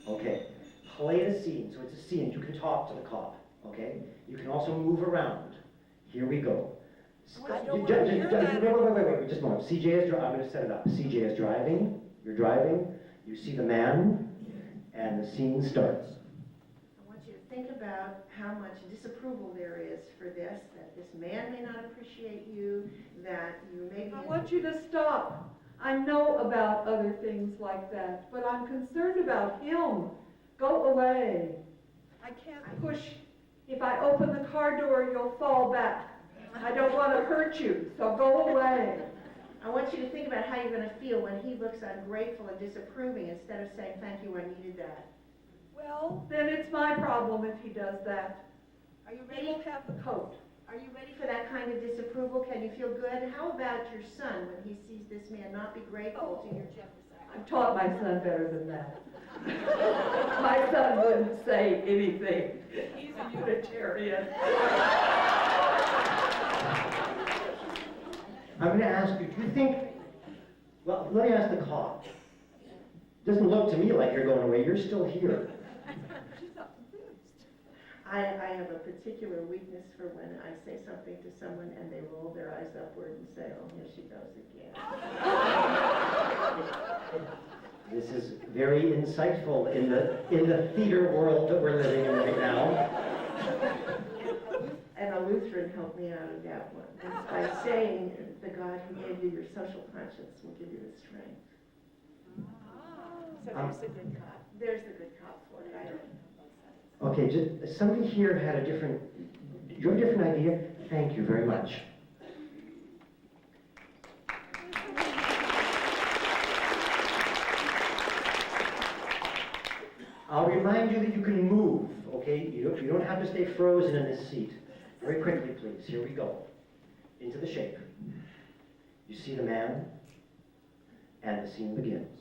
[SPEAKER 2] Okay. Play the scene. So it's a scene. You can talk to the cop. Okay? You can also move around. Here we go.
[SPEAKER 9] I don't want to hear that.
[SPEAKER 2] Wait, just a moment. CJ is I'm going to set it up. CJ is driving. You're driving. You see the man, and the scene starts.
[SPEAKER 9] I want you to think about how much disapproval there is for this, that this man may not appreciate you, that you may be...
[SPEAKER 10] I want you to stop. I know about other things like that, but I'm concerned about him. Go away. I can't push. If I open the car door, you'll fall back. I don't want to hurt you, so go away.
[SPEAKER 9] I want you to think about how you're going to feel when he looks ungrateful and disapproving instead of saying, thank you, I needed that.
[SPEAKER 10] Well, then it's my problem if he does that.
[SPEAKER 9] Are you
[SPEAKER 10] He
[SPEAKER 9] ready?
[SPEAKER 10] will have the coat.
[SPEAKER 9] Are you ready for that kind of disapproval? Can you feel good? How about your son when he sees this man not be grateful to your generous act?
[SPEAKER 10] I've taught my son better than that. My son wouldn't say anything. He's a Unitarian.
[SPEAKER 2] I'm going to ask you, do you think, well, let me ask the cop. Doesn't look to me like you're going away. You're still here.
[SPEAKER 9] I have a particular weakness for when I say something to someone and they roll their eyes upward and say, oh, here she goes again.
[SPEAKER 2] This is very insightful in the theater world that we're living in right now.
[SPEAKER 9] And a Lutheran helped me out of that one. And by saying the God who gave you your social conscience will give you the strength. So there's the good cop. There's the good cop for it. I don't know.
[SPEAKER 2] Okay, just, somebody here had a different, you have a different idea? Thank you very much. I'll remind you that you can move, okay? You don't have to stay frozen in this seat. Very quickly, please. Here we go. Into the shape. You see the man, and the scene begins.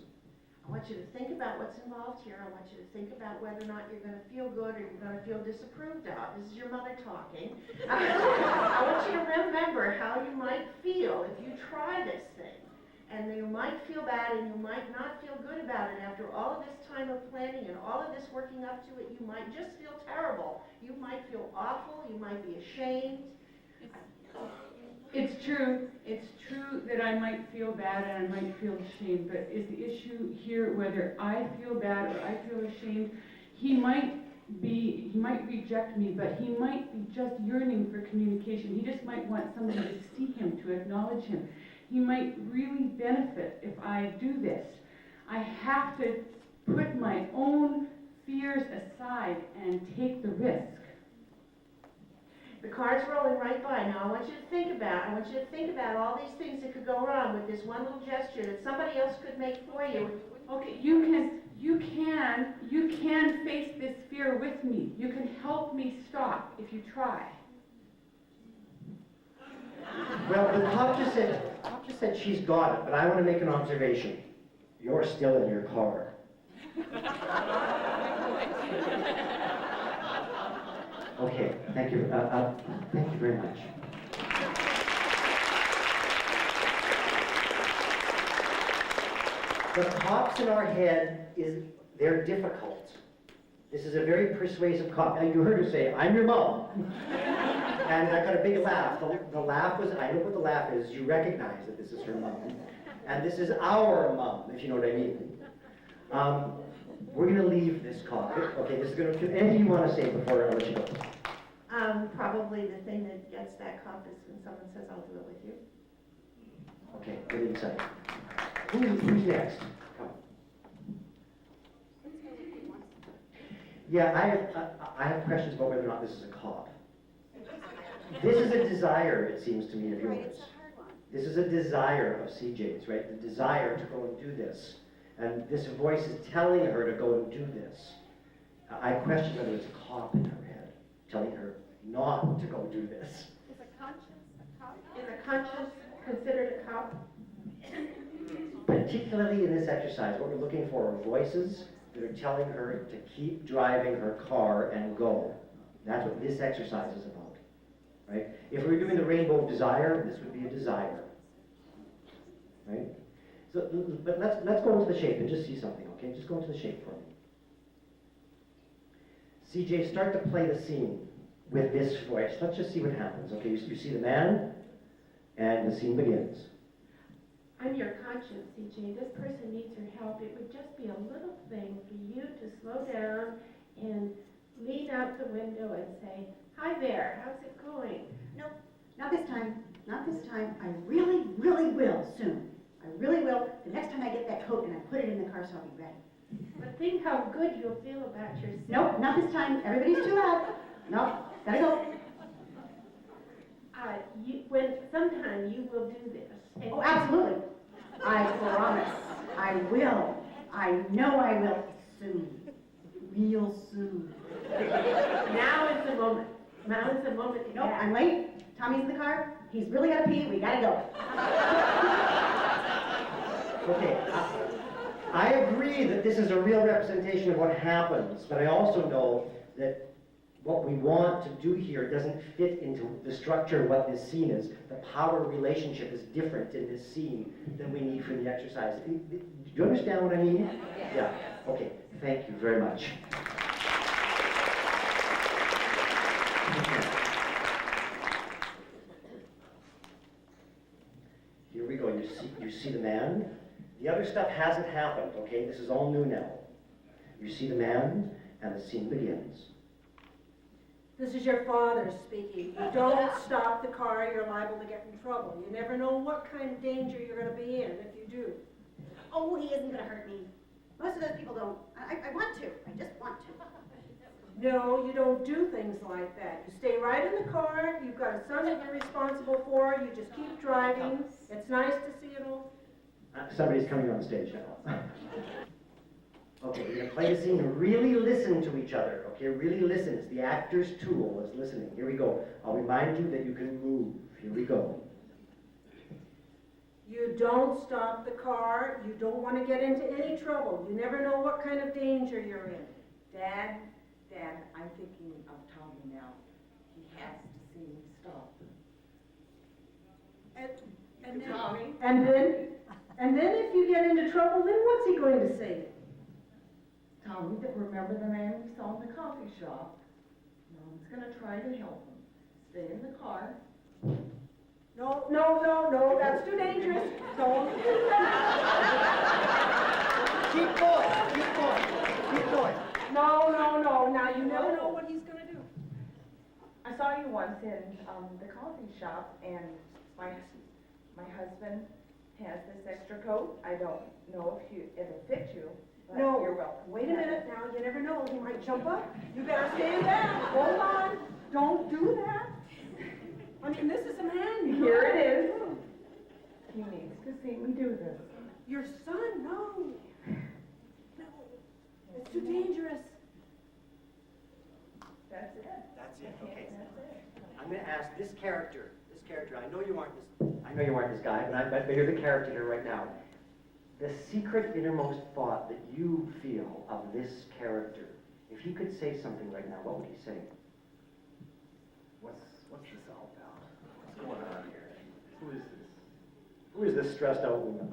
[SPEAKER 9] I want you to think about what's involved here. I want you to think about whether or not you're going to feel good or you're going to feel disapproved of. This is your mother talking. I want you to remember how you might feel if you try this thing. And you might feel bad and you might not feel good about it after all of this time of planning and all of this working up to it. You might just feel terrible. You might feel awful. You might be ashamed.
[SPEAKER 3] It's true that I might feel bad and I might feel ashamed, but is the issue here whether I feel bad or I feel ashamed? He might reject me, but he might be just yearning for communication. He just might want somebody to see him, to acknowledge him. He might really benefit if I do this. I have to put my own fears aside and take the risk.
[SPEAKER 9] The car's rolling right by. Now, I want you to think about all these things that could go wrong with this one little gesture that somebody else could make for you.
[SPEAKER 3] Okay, you can face this fear with me. You can help me stop if you try.
[SPEAKER 2] Well, the cop just said she's got it, but I want to make an observation. You're still in your car. Okay, thank you. Thank you very much. The cops in our head, they're difficult. This is a very persuasive cop. Now, you heard her say, I'm your mom. And I got a big laugh. The laugh was, I know what the laugh is. You recognize that this is her mom. And this is our mom, if you know what I mean. We're going to leave this cop. Okay, this is going to, anything you want to say before I let you go?
[SPEAKER 9] Probably the thing that gets that cop is when someone says, I'll do it with you.
[SPEAKER 2] Okay, get inside. Who's next? Come. Yeah, I have questions about whether or not this is a cop. This is a desire, it seems to me, of yours. This is a desire of CJ's, right? The desire to go and do this. And this voice is telling her to go and do this. I question whether it's a cop in her head, telling her not to go do this.
[SPEAKER 9] Is a conscience a cop? Is a conscience considered a cop?
[SPEAKER 2] Particularly in this exercise, what we're looking for are voices that are telling her to keep driving her car and go. That's what this exercise is about, right? If we were doing the rainbow of desire, this would be a desire, right? So, but let's go into the shape and just see something, okay? Just go into the shape for me. CJ, start to play the scene with this voice. Let's just see what happens, okay? You see the man, and the scene begins.
[SPEAKER 11] I'm your conscience, CJ. This person needs your help. It would just be a little thing for you to slow down and lean out the window and say, hi there, how's it going?
[SPEAKER 7] No, not this time. Not this time. I really, really will soon. I really will. The next time I get that coat and I put it in the car so I'll be ready.
[SPEAKER 11] But think how good you'll feel about yourself.
[SPEAKER 7] Nope, not this time. Everybody's too loud. Nope, gotta go.
[SPEAKER 11] Sometime you will do this. And
[SPEAKER 7] Oh, absolutely. I promise. I will. I know I will soon. Real soon.
[SPEAKER 11] Now is the moment. Now is the moment to
[SPEAKER 7] Nope,
[SPEAKER 11] act.
[SPEAKER 7] I'm late. Tommy's in the car. He's really gotta pee. We gotta go.
[SPEAKER 2] Okay, I agree that this is a real representation of what happens, but I also know that what we want to do here doesn't fit into the structure of what this scene is. The power relationship is different in this scene than we need for the exercise. Do you understand what I mean? Yeah. Okay, thank you very much. Here we go. You see the man? The other stuff hasn't happened, okay? This is all new now. You see the man, and the scene begins.
[SPEAKER 10] This is your father speaking. You don't stop the car, you're liable to get in trouble. You never know what kind of danger you're going to be in if you do.
[SPEAKER 7] Oh, he isn't going to hurt me. Most of those people don't. I want to. I just want to.
[SPEAKER 10] No, you don't do things like that. You stay right in the car, you've got a son that you're responsible for, you just keep driving. It's nice to see it all.
[SPEAKER 2] Somebody's coming on stage now. Okay, we're going to play the scene and really listen to each other, okay? Really listen. It's the actor's tool, is listening. Here we go. I'll remind you that you can move. Here we go.
[SPEAKER 10] You don't stop the car, you don't want to get into any trouble. You never know what kind of danger you're in.
[SPEAKER 12] Dad, I'm thinking of Tommy now. He has to see me stop.
[SPEAKER 10] And then,
[SPEAKER 12] Tommy?
[SPEAKER 10] and then if you get into trouble, then what's he going to say?
[SPEAKER 12] Tommy, remember the man we saw in the coffee shop? Mom's gonna try to help him. Stay in the car.
[SPEAKER 10] No, that's too dangerous. Don't do that.
[SPEAKER 2] Keep going.
[SPEAKER 10] No, now you never know what he's gonna do.
[SPEAKER 12] I saw you once in the coffee shop, and my husband has this extra coat. I don't know if it'll fit you, but
[SPEAKER 10] No,
[SPEAKER 12] you're welcome.
[SPEAKER 10] wait a minute now, you never know, he might jump up. You better stand down, hold on, don't do that. I mean, this is a man.
[SPEAKER 12] Here it is. He needs to see me do this.
[SPEAKER 10] Your son, no. No, it's too dangerous.
[SPEAKER 12] That's it.
[SPEAKER 2] That's it, okay.
[SPEAKER 12] That's it.
[SPEAKER 2] I'm going to ask this character, I know you aren't this guy, but you're the character here right now. The secret innermost thought that you feel of this character, if he could say something right now, what would he say?
[SPEAKER 5] What's this all about? What's going on here? Who is this?
[SPEAKER 2] Who is this stressed out woman?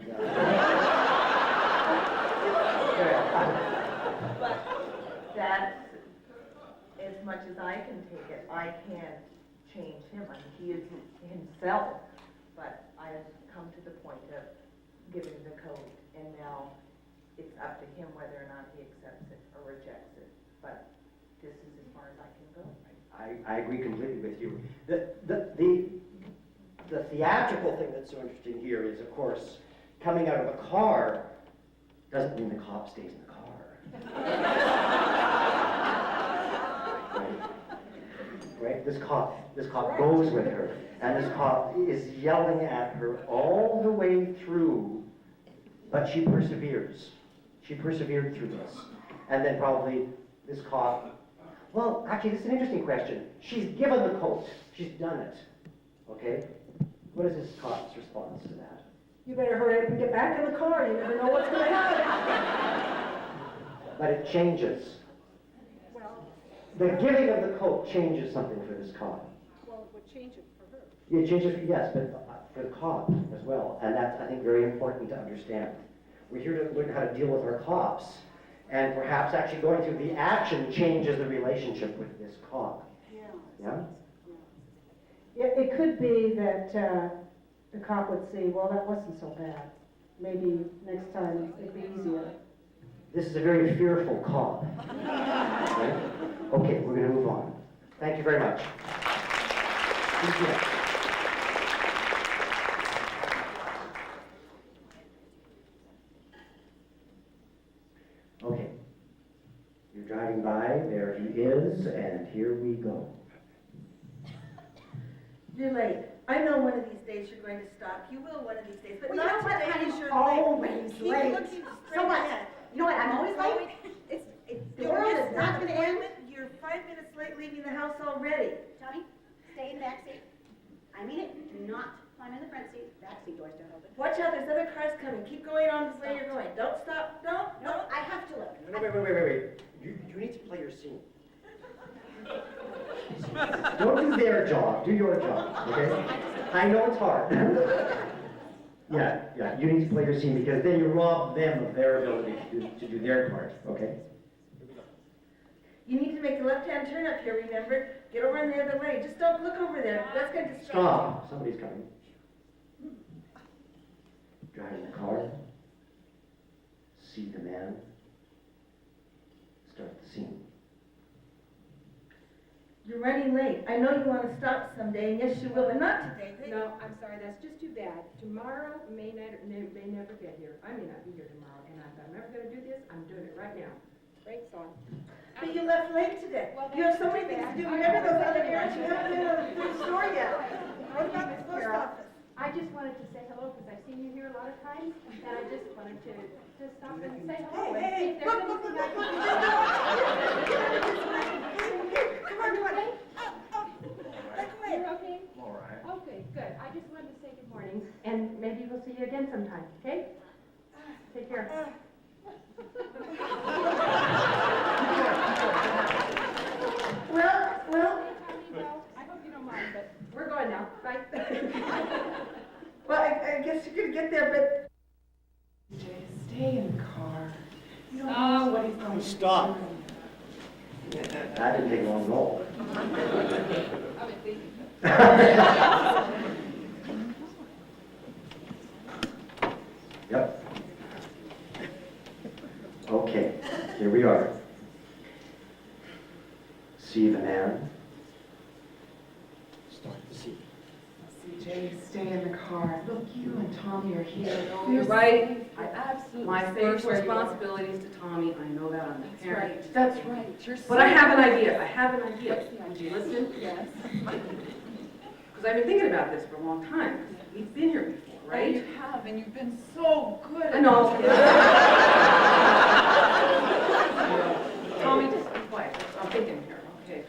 [SPEAKER 12] But that's as much as I can take it. I can't change him. I mean, he is himself. But I've come to the point of giving the code, and now it's up to him whether or not he accepts it or rejects it. But this is as far as I can go.
[SPEAKER 2] I agree completely with you. The theatrical thing that's so interesting here is, of course, coming out of a car doesn't mean the cop stays in the car. Right? This cop goes with her, and this cop is yelling at her all the way through, but she perseveres. She persevered through this. And then probably this cop, well, actually, this is an interesting question. She's given the coat. She's done it. Okay? What is this cop's response to that?
[SPEAKER 10] You better hurry up and get back in the car, you never know what's gonna happen.
[SPEAKER 2] But it changes.
[SPEAKER 10] Well,
[SPEAKER 2] The giving of the coat changes something for this cop.
[SPEAKER 10] it would change it for her.
[SPEAKER 2] It changes, yes, but for the cop as well. And that's, I think, very important to understand. We're here to learn how to deal with our cops. And perhaps actually going through the action changes the relationship with this cop. Yeah?
[SPEAKER 10] It could be that the cop would say, well, that wasn't so bad. Maybe next time it'd be easier.
[SPEAKER 2] This is a very fearful cop. Right? Okay, we're going to move on. Thank you very much. Thank you. Okay. You're driving by, there he is, and here we go.
[SPEAKER 9] You're late. I know one of these days you're going to stop. You will one of these days, but
[SPEAKER 7] Well, you know
[SPEAKER 9] not
[SPEAKER 7] what?
[SPEAKER 9] today
[SPEAKER 7] I'm
[SPEAKER 9] because you're
[SPEAKER 7] always
[SPEAKER 9] late. Keep
[SPEAKER 7] late.
[SPEAKER 9] looking
[SPEAKER 7] So
[SPEAKER 9] straight
[SPEAKER 7] what?
[SPEAKER 9] ahead.
[SPEAKER 7] You know what? I'm always late. The world is not going to end.
[SPEAKER 9] You're 5 minutes late leaving the house already.
[SPEAKER 7] Tony, stay in the back seat. I mean it. Do not climb in the front seat. Back seat doors don't open.
[SPEAKER 9] Watch out, there's other cars coming. Keep going on this way you're going. Don't stop. Don't.
[SPEAKER 7] No, I have to look.
[SPEAKER 2] No, wait. You need to play your scene. Don't do their job, do your job, okay? I know it's hard. Yeah, you need to play your scene because then you rob them of their ability to do their part, okay?
[SPEAKER 9] You need to make a left-hand turn up here, remember? Get over in the other way. Just don't look over there. That's going to distract you.
[SPEAKER 2] Stop, somebody's coming. Driving the car. See the man. Start the scene.
[SPEAKER 9] You're running late. I know you want to stop someday, and yes, you will, but not today.
[SPEAKER 10] No, I'm sorry, that's just too bad. Tomorrow may never get here. I may not be here tomorrow, and if I'm ever gonna do this, I'm doing it right now. Brakes on.
[SPEAKER 9] But you left late today.
[SPEAKER 10] Well,
[SPEAKER 9] You have so
[SPEAKER 10] that's
[SPEAKER 9] many
[SPEAKER 10] too
[SPEAKER 9] things to do.
[SPEAKER 10] bad.
[SPEAKER 9] Remember those other errands you haven't been to the store yet? What about the post office?
[SPEAKER 11] I just wanted to say hello because I've seen you here a lot of times, and I just wanted to stop and say hello and see if there's
[SPEAKER 9] Look,
[SPEAKER 11] anything I can do.
[SPEAKER 9] Come on, come on. Back away.
[SPEAKER 11] You're okay?
[SPEAKER 4] All right.
[SPEAKER 11] Okay, good. I just wanted to say good morning, and maybe we'll see you again sometime, okay? Take care.
[SPEAKER 9] Well,
[SPEAKER 11] I hope you don't mind, but we're going now. Bye.
[SPEAKER 9] well, I guess you're gonna get there, but
[SPEAKER 10] Stay in the car. You don't
[SPEAKER 11] Oh,
[SPEAKER 10] know what he's going to do.
[SPEAKER 5] Stop.
[SPEAKER 2] That didn't take long at all. Yep. Okay, here we are. See the man.
[SPEAKER 5] Start the scene.
[SPEAKER 10] CJ, stay in the car. Look, you and Tommy are here.
[SPEAKER 3] You're right.
[SPEAKER 10] I absolutely
[SPEAKER 3] My
[SPEAKER 10] stay
[SPEAKER 3] first
[SPEAKER 10] where you are.
[SPEAKER 3] responsibility is to Tommy. I know that I'm the
[SPEAKER 10] That's
[SPEAKER 3] parent.
[SPEAKER 10] right, that's right. You're
[SPEAKER 3] But I
[SPEAKER 10] so-
[SPEAKER 3] have an idea. I have an idea.
[SPEAKER 10] What's the
[SPEAKER 3] Would you
[SPEAKER 10] idea?
[SPEAKER 3] listen?
[SPEAKER 10] Yes.
[SPEAKER 3] Because I've been thinking about this for a long time. We've been here before,
[SPEAKER 10] Oh,
[SPEAKER 3] right?
[SPEAKER 10] you have, and you've been so good.
[SPEAKER 3] I know. Tommy, just be quiet. I'm thinking here. Okay.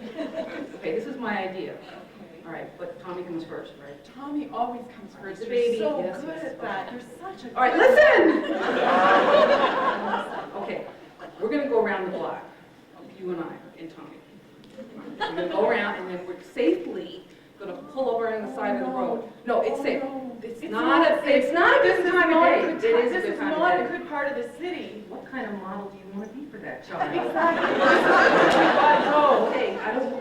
[SPEAKER 3] Okay, this is my idea. All right, but Tommy comes first, right?
[SPEAKER 10] Tommy always comes first.
[SPEAKER 3] The
[SPEAKER 10] You're
[SPEAKER 3] baby.
[SPEAKER 10] so
[SPEAKER 3] Yes,
[SPEAKER 10] good
[SPEAKER 3] yes.
[SPEAKER 10] at that. You're such a
[SPEAKER 3] All right,
[SPEAKER 10] good-
[SPEAKER 3] listen! Okay, we're gonna go around the block, you and I and Tommy. We're gonna go around and then we're safely gonna pull over on the side of the road. No, it's safe. It's not a good time of day. It is a
[SPEAKER 10] This
[SPEAKER 3] good
[SPEAKER 10] is
[SPEAKER 3] time
[SPEAKER 10] not
[SPEAKER 3] of
[SPEAKER 10] a
[SPEAKER 3] day.
[SPEAKER 10] good part of the city.
[SPEAKER 3] What kind of model do you want to be for that child?
[SPEAKER 10] Exactly.
[SPEAKER 3] Okay,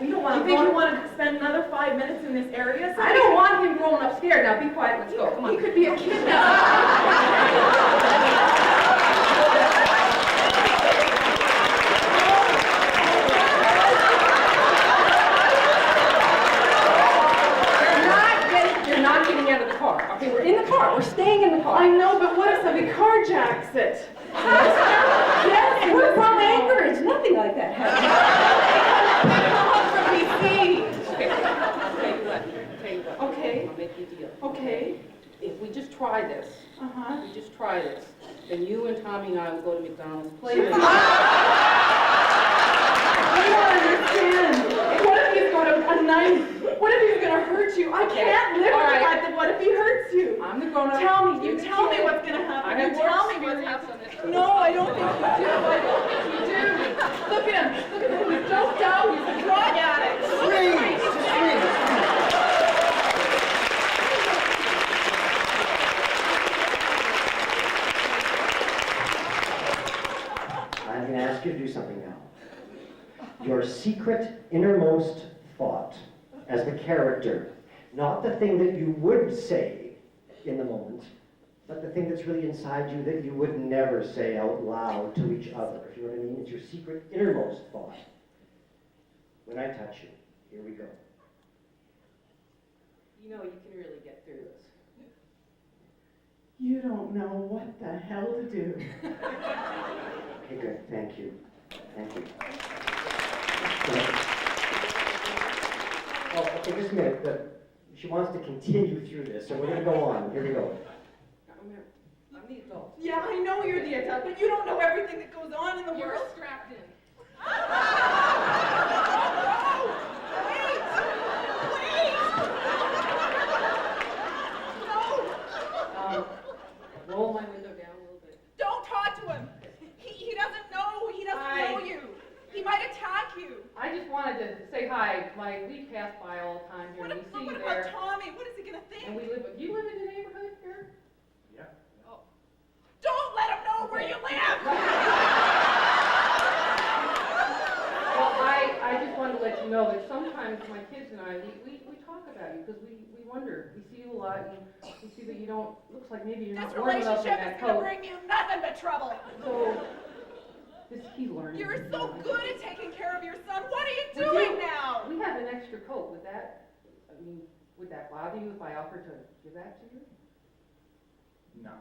[SPEAKER 3] we don't want
[SPEAKER 10] You
[SPEAKER 3] to.
[SPEAKER 10] think you want to spend another 5 minutes in this area?
[SPEAKER 3] I don't want him growing up scared. Now be quiet, let's go, come on.
[SPEAKER 10] He could be a kidnapper.
[SPEAKER 3] You're not getting out of the car. Okay, we're in the car. We're staying in the car.
[SPEAKER 10] I know, but what if somebody carjacks it?
[SPEAKER 3] Yes, we're from Anchorage. Nothing like that happens. Okay, tell you what.
[SPEAKER 10] Okay.
[SPEAKER 3] I'll make you a deal.
[SPEAKER 10] Okay.
[SPEAKER 3] If we just try this,
[SPEAKER 10] Uh-huh.
[SPEAKER 3] if we just try this, then you and Tommy and I will go to McDonald's, play
[SPEAKER 10] You
[SPEAKER 3] with
[SPEAKER 10] don't understand. What if he's got a knife? What if he's gonna hurt you? I can't live
[SPEAKER 3] All
[SPEAKER 10] with the
[SPEAKER 3] right.
[SPEAKER 10] fact that what if he hurts you?
[SPEAKER 3] I'm the grown-up.
[SPEAKER 10] Tell me,
[SPEAKER 3] you're
[SPEAKER 10] you
[SPEAKER 3] the
[SPEAKER 10] tell me
[SPEAKER 3] kid.
[SPEAKER 10] what's gonna happen.
[SPEAKER 3] I
[SPEAKER 10] You
[SPEAKER 3] have more
[SPEAKER 10] tell me what's
[SPEAKER 3] experience
[SPEAKER 10] happening.
[SPEAKER 3] on this.
[SPEAKER 10] No, I don't think you do. I don't think you do. Look at him. Look at him. He's doped out. He's a drug addict.
[SPEAKER 2] I'm going to ask you to do something now. Your secret innermost thought as the character, not the thing that you would say in the moment, but the thing that's really inside you that you would never say out loud to each other. If you know what I mean? It's your secret innermost thought. When I touch you, here we go.
[SPEAKER 3] You know you can really get through this.
[SPEAKER 10] You don't know what the hell to do.
[SPEAKER 2] Okay, good. Thank you. Thank you. Oh, okay, just a minute. She wants to continue through this, so we're going to go on. Here we go.
[SPEAKER 3] I'm the adult.
[SPEAKER 10] Yeah, I know you're the adult, but you don't know everything that goes on in the
[SPEAKER 3] You're
[SPEAKER 10] world.
[SPEAKER 3] strapped in. Roll my window down a little bit.
[SPEAKER 10] Don't talk to him. He doesn't know. He doesn't
[SPEAKER 3] Hi.
[SPEAKER 10] know you. He might attack you.
[SPEAKER 3] I just wanted to say hi. We pass by all the time here,
[SPEAKER 10] What,
[SPEAKER 3] and we see
[SPEAKER 10] what
[SPEAKER 3] you
[SPEAKER 10] about
[SPEAKER 3] there.
[SPEAKER 10] Tommy? What is he gonna think?
[SPEAKER 3] And we live. You live in the neighborhood here?
[SPEAKER 4] Yeah.
[SPEAKER 10] Don't let him know where you live.
[SPEAKER 3] Well, I just wanted to let you you know that sometimes my kids and I, we talk about you because we wonder. We see you a lot and we see that you don't, looks like maybe you're not warm enough in that coat.
[SPEAKER 13] bring you nothing but trouble.
[SPEAKER 3] So, he's learning.
[SPEAKER 13] You're so good at taking care of your son. What are you doing now?
[SPEAKER 3] We have an extra coat. Would that bother you if I offered to give that to you?
[SPEAKER 6] No.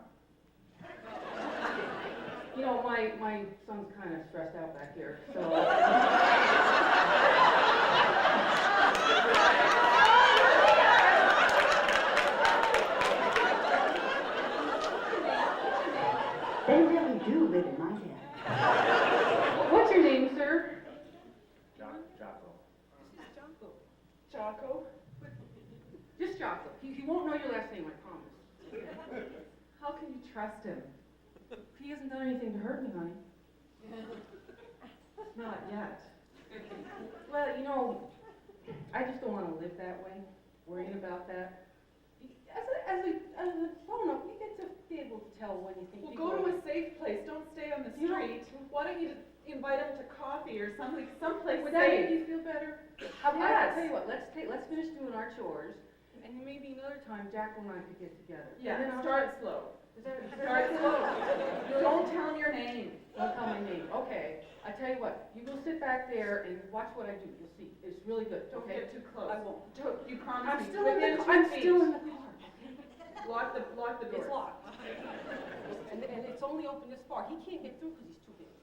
[SPEAKER 3] You know, my son's kind of stressed out back here, so.
[SPEAKER 7] They really do live in my head.
[SPEAKER 3] What's your name, sir?
[SPEAKER 6] Jocko.
[SPEAKER 3] Jocko? Just Jocko. He won't know your last name, I promise. How can you trust him? He hasn't done anything to hurt me, honey. Not yet. Well, you know, I just don't want to live that way, worrying about that. As a grown-up, you get to be able to tell when you think
[SPEAKER 10] Well,
[SPEAKER 3] people
[SPEAKER 10] go
[SPEAKER 3] are...
[SPEAKER 10] to a safe place. Don't stay on the
[SPEAKER 3] You don't-
[SPEAKER 10] street. Why don't you invite him to coffee or something, someplace
[SPEAKER 3] Would that make
[SPEAKER 10] safe?
[SPEAKER 3] you feel better? How about,
[SPEAKER 10] Yes.
[SPEAKER 3] I'll tell you what, let's finish doing our chores, and then maybe another time Jack and I could get together. And then
[SPEAKER 10] Yeah,
[SPEAKER 3] I'll
[SPEAKER 10] start slow.
[SPEAKER 3] Start slow.
[SPEAKER 10] Don't tell him your name.
[SPEAKER 3] Don't tell my name. Okay. I tell you what, you go sit back there and watch what I do. You'll see. It's really good.
[SPEAKER 10] Don't
[SPEAKER 3] Okay?
[SPEAKER 10] get too close.
[SPEAKER 3] I won't.
[SPEAKER 10] You promise
[SPEAKER 3] I'm
[SPEAKER 10] me.
[SPEAKER 3] still in
[SPEAKER 10] Within
[SPEAKER 3] the
[SPEAKER 10] 2
[SPEAKER 3] I'm
[SPEAKER 10] feet.
[SPEAKER 3] still in the car.
[SPEAKER 10] Lock the door.
[SPEAKER 3] It's locked. And it's only open this far. He can't get through because he's too big.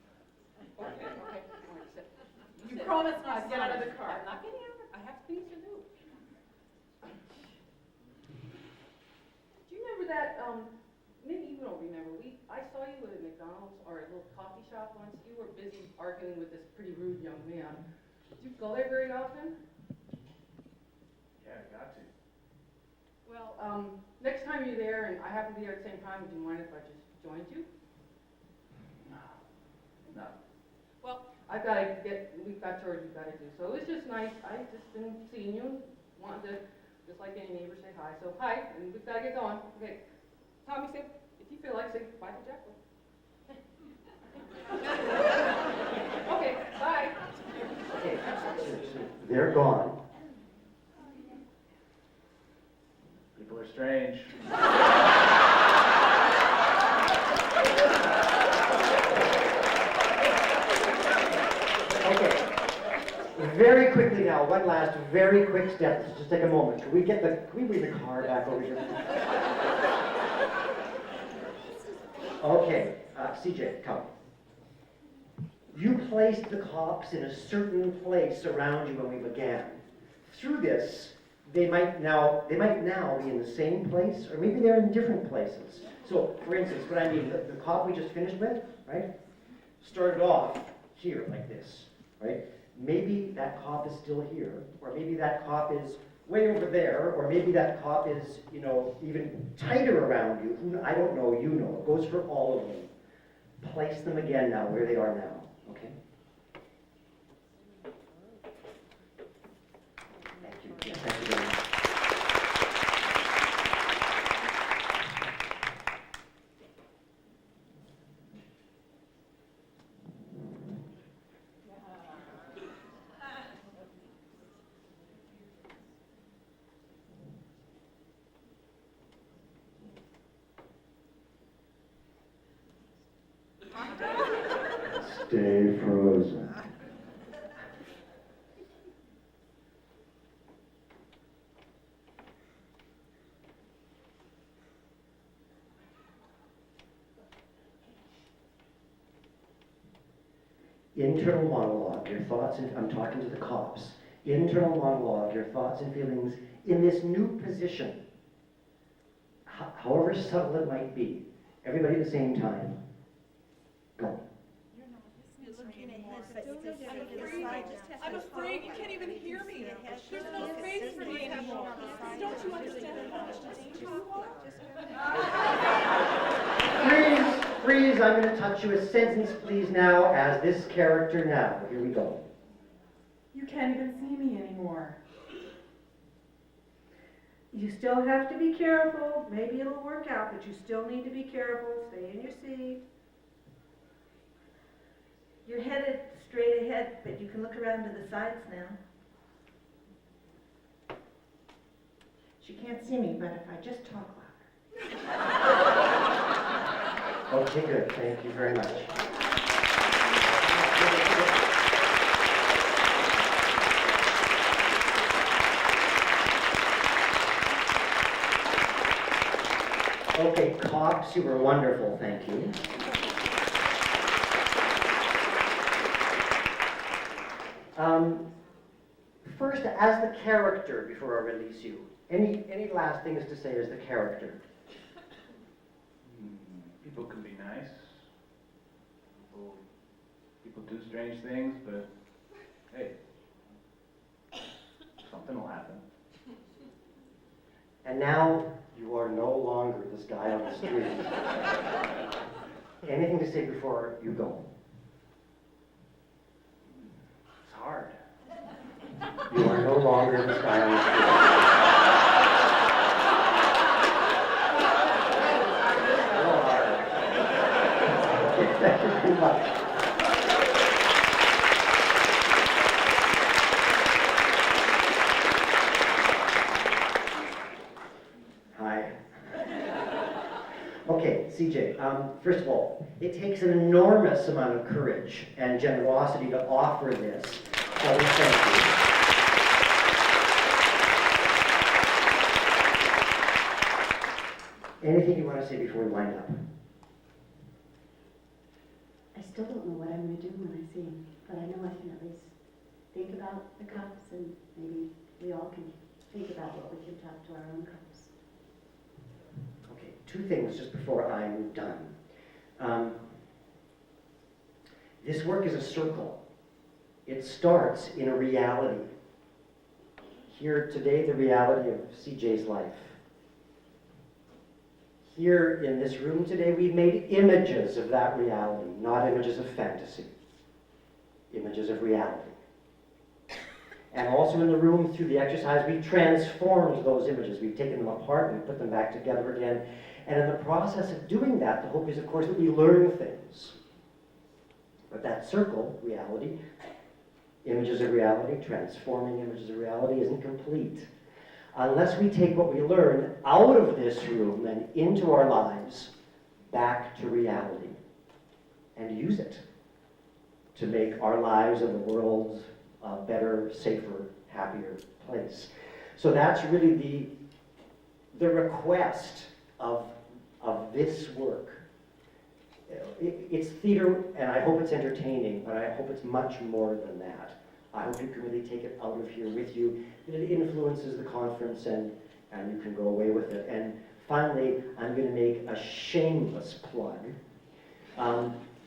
[SPEAKER 3] Okay. All right, sit.
[SPEAKER 10] You
[SPEAKER 3] sit.
[SPEAKER 10] promise not to
[SPEAKER 3] I
[SPEAKER 10] get out of the
[SPEAKER 3] promise.
[SPEAKER 10] car.
[SPEAKER 3] I'm not getting out of it. I have things to do. Do you remember that, maybe you don't remember, I saw you at a McDonald's or a little coffee shop once. You were busy arguing with this pretty rude young man. Do you go there very often?
[SPEAKER 6] Yeah, I got to.
[SPEAKER 3] Well, next time you're there and I happen to be there at the same time, would you mind if I just joined you?
[SPEAKER 6] No.
[SPEAKER 3] Well, we've got chores we've got to do. So it was just nice. I've just been seeing you, wanted to, just like any neighbor, say hi. So hi, and we've got to get going. Okay. Tommy, say, if you feel like, say bye to Jacqueline. Okay, bye.
[SPEAKER 2] Okay, so they're gone.
[SPEAKER 6] People are strange.
[SPEAKER 2] Okay. Very quickly now, one last very quick step. Let's just take a moment. Can we bring the car back over here? Okay, CJ, come. You placed the cops in a certain place around you when we began. Through this, they might now be in the same place, or maybe they're in different places. So, for instance, what I mean, the cop we just finished with, right, started off here like this, right? Maybe that cop is still here, or maybe that cop is way over there, or maybe that cop is, even tighter around you. I don't know, you know. It goes for all of them. Place them again now where they are now, okay? Thank you. Yeah, thank you very much.
[SPEAKER 5] Stay frozen.
[SPEAKER 2] Internal monologue, your thoughts, I'm talking to the cops. Internal monologue, your thoughts and feelings in this new position. However subtle it might be. Everybody at the same time. Go.
[SPEAKER 13] I'm afraid you can't even hear me. There's no space for me anymore. Don't you understand how much this you are?
[SPEAKER 2] Freeze, I'm going to touch you a sentence, please, now, as this character now. Here we go.
[SPEAKER 3] You can't even see me anymore.
[SPEAKER 9] You still have to be careful. Maybe it'll work out, but you still need to be careful. Stay in your seat. You're headed straight ahead, but you can look around to the sides now. She can't see me, but if I just talk louder.
[SPEAKER 2] Okay, good. Thank you very much. Okay, cops, you were wonderful, thank you. First, as the character, before I release you, any last things to say as the character?
[SPEAKER 14] People can be nice. People do strange things, but hey, something will happen.
[SPEAKER 2] And now you are no longer this guy on the street. Anything to say before you go?
[SPEAKER 14] It's hard.
[SPEAKER 2] You are no longer this guy on the street. You are. Thank you very much. Hi. Okay, CJ, first of all, it takes an enormous amount of courage and generosity to offer this. So we thank you. Anything you want to say before we wind up?
[SPEAKER 7] I still don't know what I'm going to do when I see him, but I know I can at least think about the cops, and maybe we all can think about what we can talk to our own cops.
[SPEAKER 2] Okay, two things just before I'm done. This work is a circle. It starts in a reality. Here today, the reality of CJ's life. Here in this room today, we've made images of that reality, not images of fantasy, images of reality. And also in the room, through the exercise, we've transformed those images. We've taken them apart and put them back together again. And in the process of doing that, the hope is, of course, that we learn things. But that circle, reality, images of reality, transforming images of reality, isn't complete unless we take what we learn out of this room and into our lives back to reality and use it to make our lives and the world a better, safer, happier place. So that's really the request of this work. It's theater, and I hope it's entertaining, but I hope it's much more than that. I hope you can really take it out of here with you, that it influences the conference, and you can go away with it. And finally, I'm going to make a shameless plug.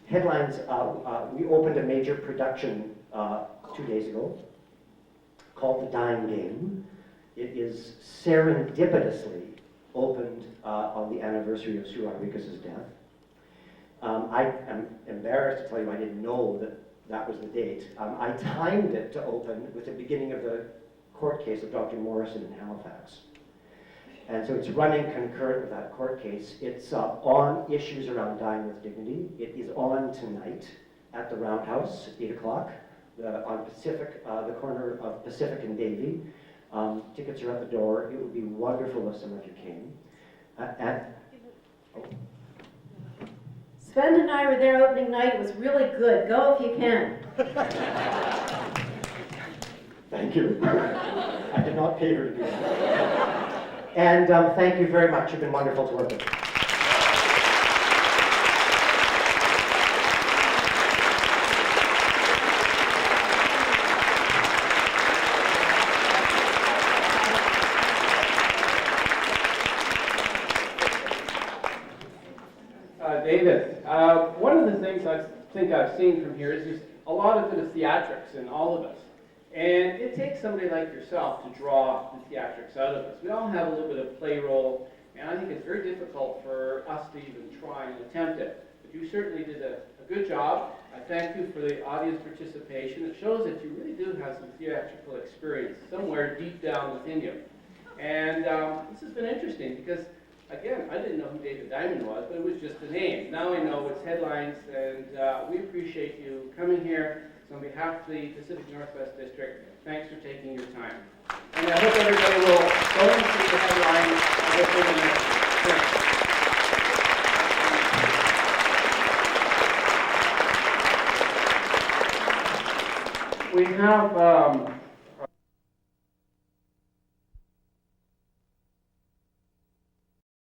[SPEAKER 2] Headlines, we opened a major production 2 days ago called The Dying Game. It is serendipitously opened on the anniversary of Sue Rodriguez's death. I am embarrassed to tell you I didn't know that was the date. I timed it to open with the beginning of the court case of Dr. Morrison in Halifax. And so it's running concurrent with that court case. It's on issues around dying with dignity. It is on tonight at the Roundhouse, 8 o'clock, on Pacific, the corner of Pacific and Davie. Tickets are at the door. It would be wonderful if some of you came.
[SPEAKER 11] Sven and I were there opening night. It was really good. Go if you can.
[SPEAKER 2] Thank you. I did not pay her to do that. And thank you very much. You've been wonderful to work with.
[SPEAKER 15] David, one of the things I think I've seen from here is there's a lot of bit of theatrics in all of us. And it takes somebody like yourself to draw the theatrics out of us. We all have a little bit of play role, and I think it's very difficult for us to even try and attempt it. But you certainly did a good job. I thank you for the audience participation. It shows that you really do have some theatrical experience somewhere deep down within you. And this has been interesting because, again, I didn't know who David Diamond was, but it was just a name. Now I know it's Headlines, and we appreciate you coming here, So on behalf of the Pacific Northwest District, thanks for taking your time. And I hope everybody will go and see the headline within the next print. We have